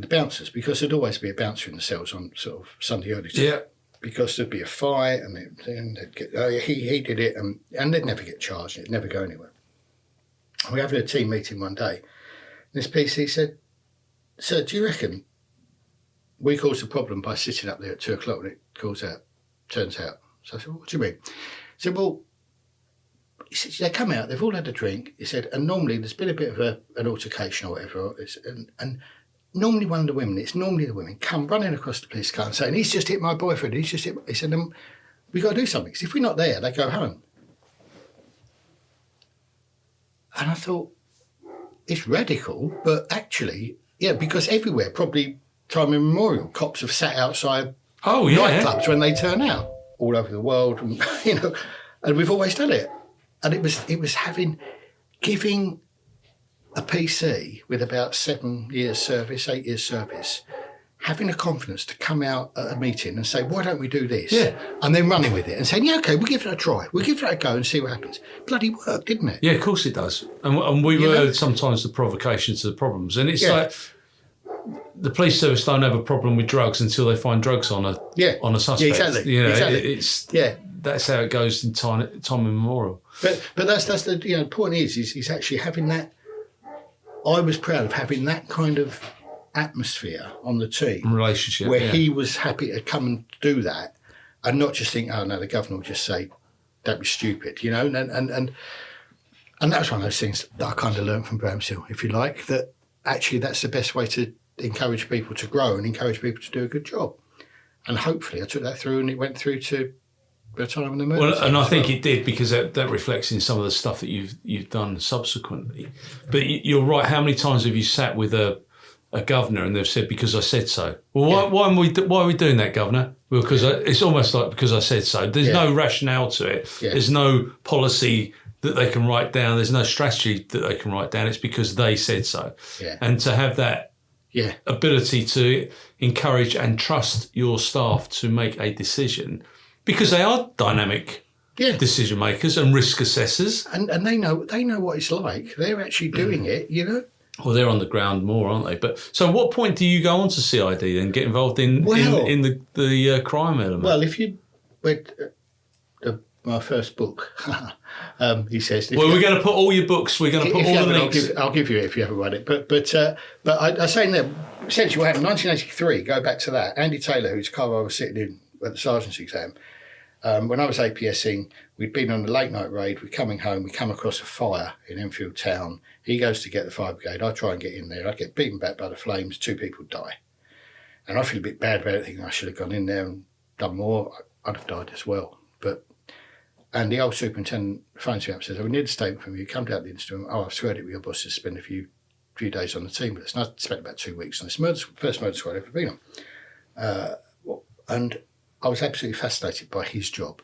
bouncers, because there'd always be a bouncer in the cells on sort of Sunday early. Yeah. Because there'd be a fight, and then they'd get, he did it, and they'd never get charged, and it'd never go anywhere. We were having a team meeting one day, and this PC said, "Sir, do you reckon we caused the problem by sitting up there at 2 o'clock when it turns out?" So I said, "What do you mean?" He said, "Well," he said, "they come out, they've all had a drink," he said, "and normally there's been a bit of an altercation or whatever, and normally one of the women, it's normally the women, come running across the police car and saying, 'He's just hit my boyfriend, he's just hit,' he said, 'We've got to do something, because if we're not there, they go home.'" And I thought, it's radical, but actually, because everywhere, probably time immemorial, cops have sat outside nightclubs when they turn out, all over the world, and, and we've always done it. And it was giving a PC with about 7 years service, 8 years service, having the confidence to come out at a meeting and say, why don't we do this? Yeah. And then running with it and saying, yeah, okay, we'll give it a try. We'll give it a go and see what happens. Bloody worked, didn't it? Yeah, of course it does. And we were sometimes the provocation to the problems. And it's like the police service don't have a problem with drugs until they find drugs on a suspect. Yeah, exactly. You know, exactly. That's how it goes in time immemorial. But that's the point is actually having that. I was proud of having that kind of atmosphere on the team, relationship, where he was happy to come and do that, and not just think, oh no, the governor will just say, don't be stupid, you know. And that was one of those things that I kind of learned from Bramshill, if you like, that actually that's the best way to encourage people to grow and encourage people to do a good job. And hopefully I took that through, and it went through to time in the emergency. Well, and I think it did, because that reflects in some of the stuff that you've done subsequently. But you're right. How many times have you sat with a governor and they've said, because I said so? Well, why are we doing that, governor? Well, because it's almost like because I said so. There's no rationale to it. Yeah. There's no policy that they can write down. There's no strategy that they can write down. It's because they said so. Yeah. And to have that ability to encourage and trust your staff to make a decision, because they are dynamic decision makers and risk assessors, and they know what it's like. They're actually doing it, you know. Well, they're on the ground more, aren't they? But so, what point do you go on to CID and get involved in the crime element? Well, if you read my first book, he says. Well, we're going to put all your books. We're going to put all the links. I'll give you it if you haven't read it. But I say in there, essentially what happened in 1983. Go back to that. Andy Taylor, whose car I was sitting in at the sergeant's exam. When I was APSing, we'd been on a late night raid. We're coming home. We come across a fire in Enfield town. He goes to get the fire brigade. I try and get in there. I get beaten back by the flames. 2 people die. And I feel a bit bad about it, thinking I should have gone in there and done more. I'd have died as well. And the old superintendent phones me up and says, we need a statement from you. Come down to the incident. Oh, I've squared it with your boss to spend a few days on the team with us. And I spent about 2 weeks on this first murder squad I've ever been on. And I was absolutely fascinated by his job,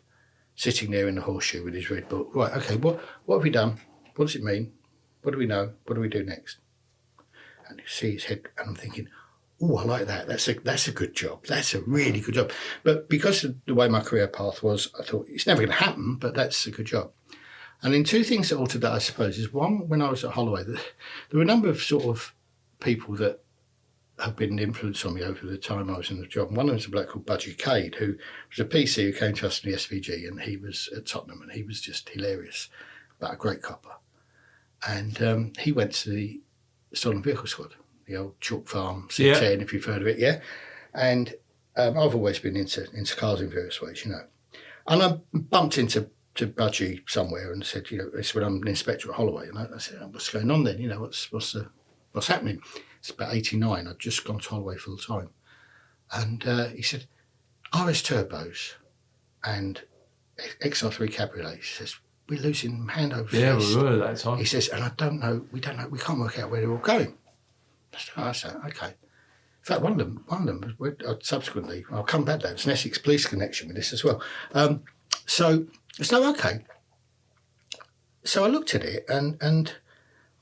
sitting there in the horseshoe with his red book. Right, okay, what have we done? What does it mean? What do we know? What do we do next? And you see his head, and I'm thinking, oh, I like that. That's a good job. That's a really good job. But because of the way my career path was, I thought, it's never going to happen, but that's a good job. And then 2 things that altered that, I suppose, is one, when I was at Holloway, there were a number of sort of people that have been an influence on me over the time I was in the job. And one of them was a bloke called Budgie Cade, who was a PC who came to us from the SVG, and he was at Tottenham, and he was just hilarious, but a great copper. And he went to the Stolen Vehicle Squad, the old Chalk Farm C10, if you've heard of it, yeah. And I've always been into cars in various ways, you know. And I bumped into Budgie somewhere and said, you know, it's when I'm an inspector at Holloway, and I said, what's going on then? You know, what's happening? It's about 89. I'd just gone to Holloway full time. And he said, RS turbos and XR3 cabriolets. He says, we're losing hand over face. Yeah, we were at that time. He says, and we don't know, we can't work out where they're all going. I said, okay. In fact, one of them, subsequently, I'll come back to that. It's an Essex police connection with this as well. So okay. So I looked at it and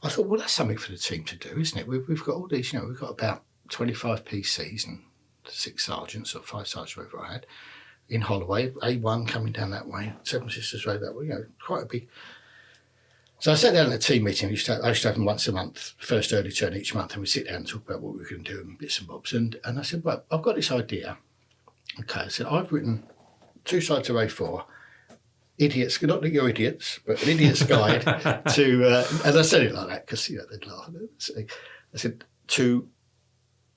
I thought, well, that's something for the team to do, isn't it? We've got all these, you know, we've got about 25 PCs and 6 sergeants or 5 sergeants, whatever I had, in Holloway, A1 coming down that way, Seven Sisters Road that way, you know, quite a big. So I sat down at a team meeting. I used to have them once a month, first early turn each month, and we'd sit down and talk about what we were going to do and bits and bobs. And I said, well, I've got this idea. Okay, I said, I've written 2 sides of A4, idiots, not that you're idiots, but an idiot's guide to, and I said it like that because, you know, they'd laugh. I said, to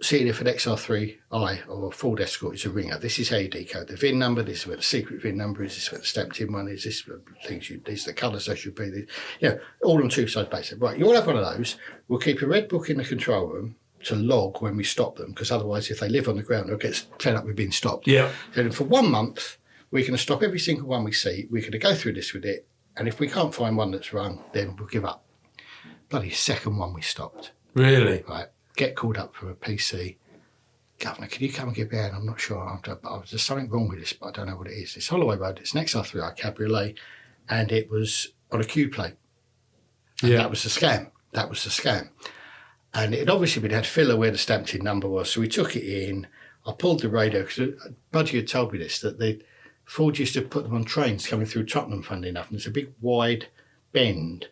see if an XR3i or a Ford Escort is a ringer. This is how you decode the VIN number. This is where the secret VIN number is. This is where the stamped in one is. This is where these are the colours they should be. You know, all on 2 sides basis. Right, you all have one of those. We'll keep a red book in the control room to log when we stop them, because otherwise, if they live on the ground, they'll get fed up with being stopped. Yeah. So for 1 month, we're going to stop every single one we see. We're going to go through this with it, and if we can't find one that's wrong, then we'll give up. Bloody second one we stopped. Really? Right. Get called up for a PC. Governor, can you come and give me a hand? I'm not sure. There's something wrong with this, but I don't know what it is. It's Holloway Road. It's an XR3i cabriolet, and it was on a Q plate. And that was the scam. And it obviously had filler where the stamped in number was. So we took it in. I pulled the radio, because Budgie had told me this, that Ford used to put them on trains coming through Tottenham, funnily enough. And it's a big wide bend.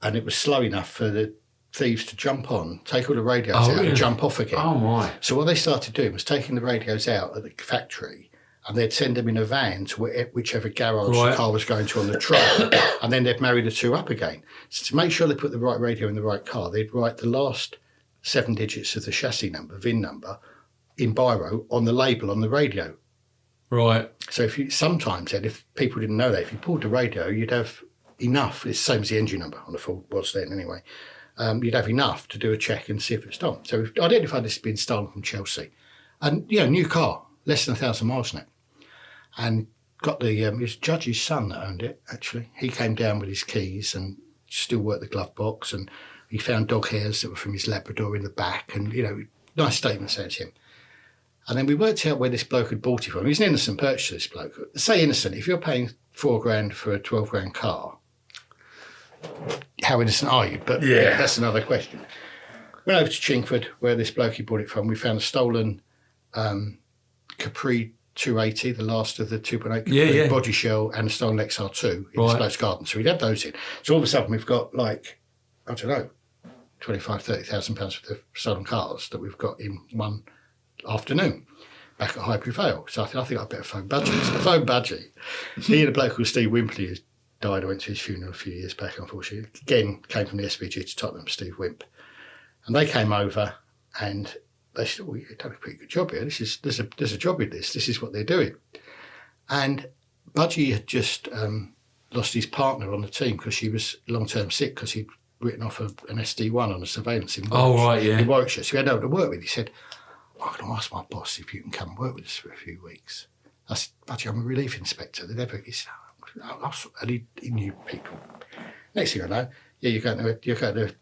And it was slow enough for the thieves to jump on, take all the radios out and jump off again. Oh, my. So what they started doing was taking the radios out at the factory, and they'd send them in a van to whichever garage the car was going to on the trail, and then they'd marry the two up again. So to make sure they put the right radio in the right car, they'd write the last 7 digits of the chassis number, VIN number, in biro on the label on the radio. Right. So if people didn't know that, if you pulled the radio, you'd have enough. It's the same as the engine number on a Ford, was then anyway. You'd have enough to do a check and see if it's stolen. So we've identified this as being stolen from Chelsea. And, new car, less than 1,000 miles now. And got it was Judge's son that owned it, actually. He came down with his keys and still worked the glove box, and he found dog hairs that were from his Labrador in the back, and, nice statement saying to him. And then we worked out where this bloke had bought it from. He was an innocent purchaser, this bloke. Say innocent, if you're paying $4,000 for a 12,000 car, how innocent are you? But that's another question. Went over to Chingford, where this bloke he bought it from. We found a stolen Capri 280, the last of the 2.8 Capri body shell, and a stolen XR2 in this bloke's garden. So we'd had those in. So all of a sudden we've got 25,000, 30,000 pounds worth of stolen cars that we've got in one afternoon back at Highbury Vale. So I think I better phone Budgie. So I phoned Budgie. He and a bloke called Steve Wimpley, who died. I went to his funeral a few years back, unfortunately. Again, came from the SVG to Tottenham, Steve Wimp. And they came over and they said, you've done a pretty good job here. There's a job in this. This is what they're doing. And Budgie had just lost his partner on the team because she was long-term sick because he'd written off an SD1 on a surveillance in Warwickshire. So he had no one to work with. He said, I'm going to ask my boss if you can come and work with us for a few weeks. I said, Budgie, I'm a relief inspector. He said, and he knew people. Next thing I know, you're going to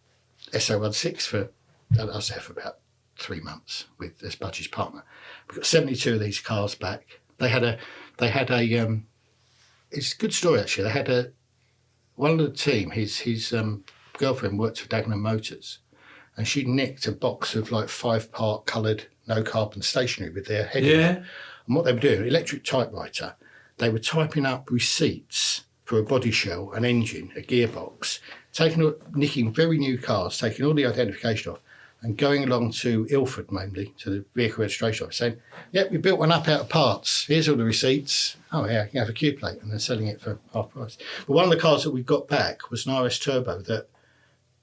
SO16 for, I was there for about 3 months with this Budgie's partner. We got 72 of these cars back. They had a it's a good story actually. They had one of the team, his girlfriend worked for Dagenham Motors, and she nicked a box of 5-part coloured no carbon stationery with their head in it. And what they were doing, electric typewriter, they were typing up receipts for a body shell, an engine, a gearbox, nicking very new cars, taking all the identification off, and going along to Ilford, mainly, to the vehicle registration office, saying, yep, we built one up out of parts. Here's all the receipts. Oh, yeah, you can have a Q plate, and then selling it for half price. But one of the cars that we got back was an RS Turbo that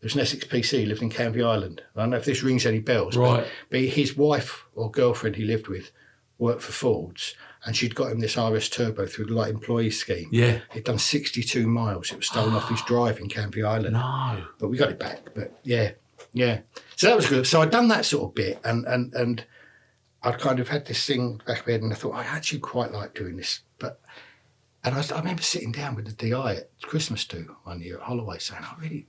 it was an Essex PC, lived in Canvey Island. I don't know if this rings any bells, but his wife or girlfriend he lived with worked for Fords, and she'd got him this RS Turbo through the employee scheme. Yeah. He'd done 62 miles. It was stolen off his drive in Canvey Island. No. But we got it back. But yeah. So that was good. So I'd done that sort of bit, and I'd kind of had this thing back of my head, and I thought, I actually quite like doing this. And I remember sitting down with the DI at Christmas do one year at Holloway saying, I really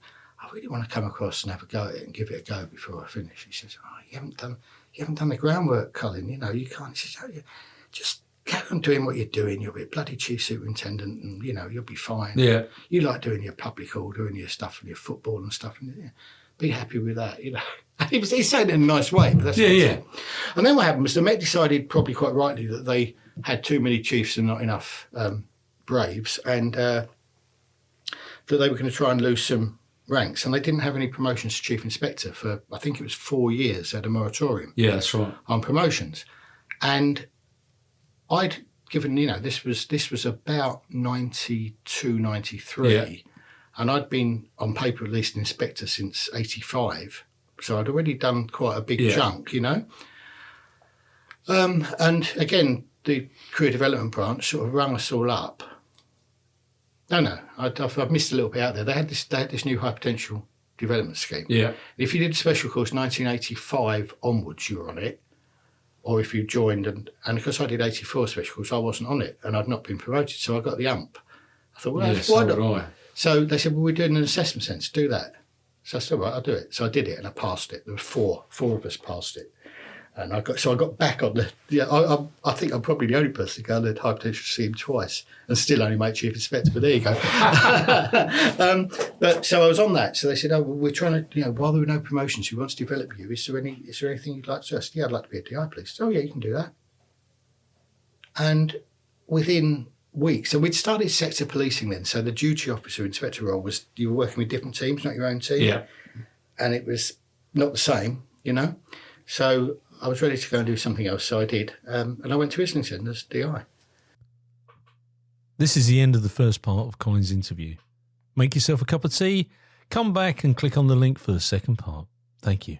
want to come across and have a go at it and give it a go before I finish. He says, you haven't done the groundwork, Colin. You can't. He says, just carry on doing what you're doing. You'll be a bloody chief superintendent, and you'll be fine. Yeah. You like doing your public order and your stuff and your football and stuff, and be happy with that. He said it in a nice way, but that's what he said. And then what happened was the Met decided, probably quite rightly, that they had too many chiefs and not enough braves, and that they were going to try and lose some ranks, and they didn't have any promotions to chief inspector for, I think it was 4 years. They had a moratorium. Yeah, that's right. On promotions. And I'd given, this was about 92, 93, and I'd been on paper at least an inspector since 85, so I'd already done quite a big chunk, and again, the career development branch sort of rung us all up. I've missed a little bit out there. They had this new high potential development scheme. Yeah. If you did a special course 1985 onwards, you were on it. Or if you joined, and because I did 84 special course, I wasn't on it, and I'd not been promoted, so I got the ump. I thought, well, why not? Right. So they said, well, we're doing an assessment centre, do that. So I said, all right, I'll do it. So I did it, and I passed it. There were four of us passed it. And I got back on the. Yeah, I think I'm probably the only person to go on the high potential to see him twice, and still only make chief inspector. But there you go. But so I was on that. So they said, "Oh, well, we're trying to, while there were no promotions, we want to develop you. Is there anything you'd like to ask?" "Yeah, I'd like to be a DI, please." "Oh, yeah, you can do that." And within weeks, and we'd started sector policing then. So the duty officer inspector role was you were working with different teams, not your own team. Yeah. And it was not the same, So I was ready to go and do something else, so I did. And I went to Islington as DI. This is the end of the first part of Colin's interview. Make yourself a cup of tea, come back and click on the link for the second part. Thank you.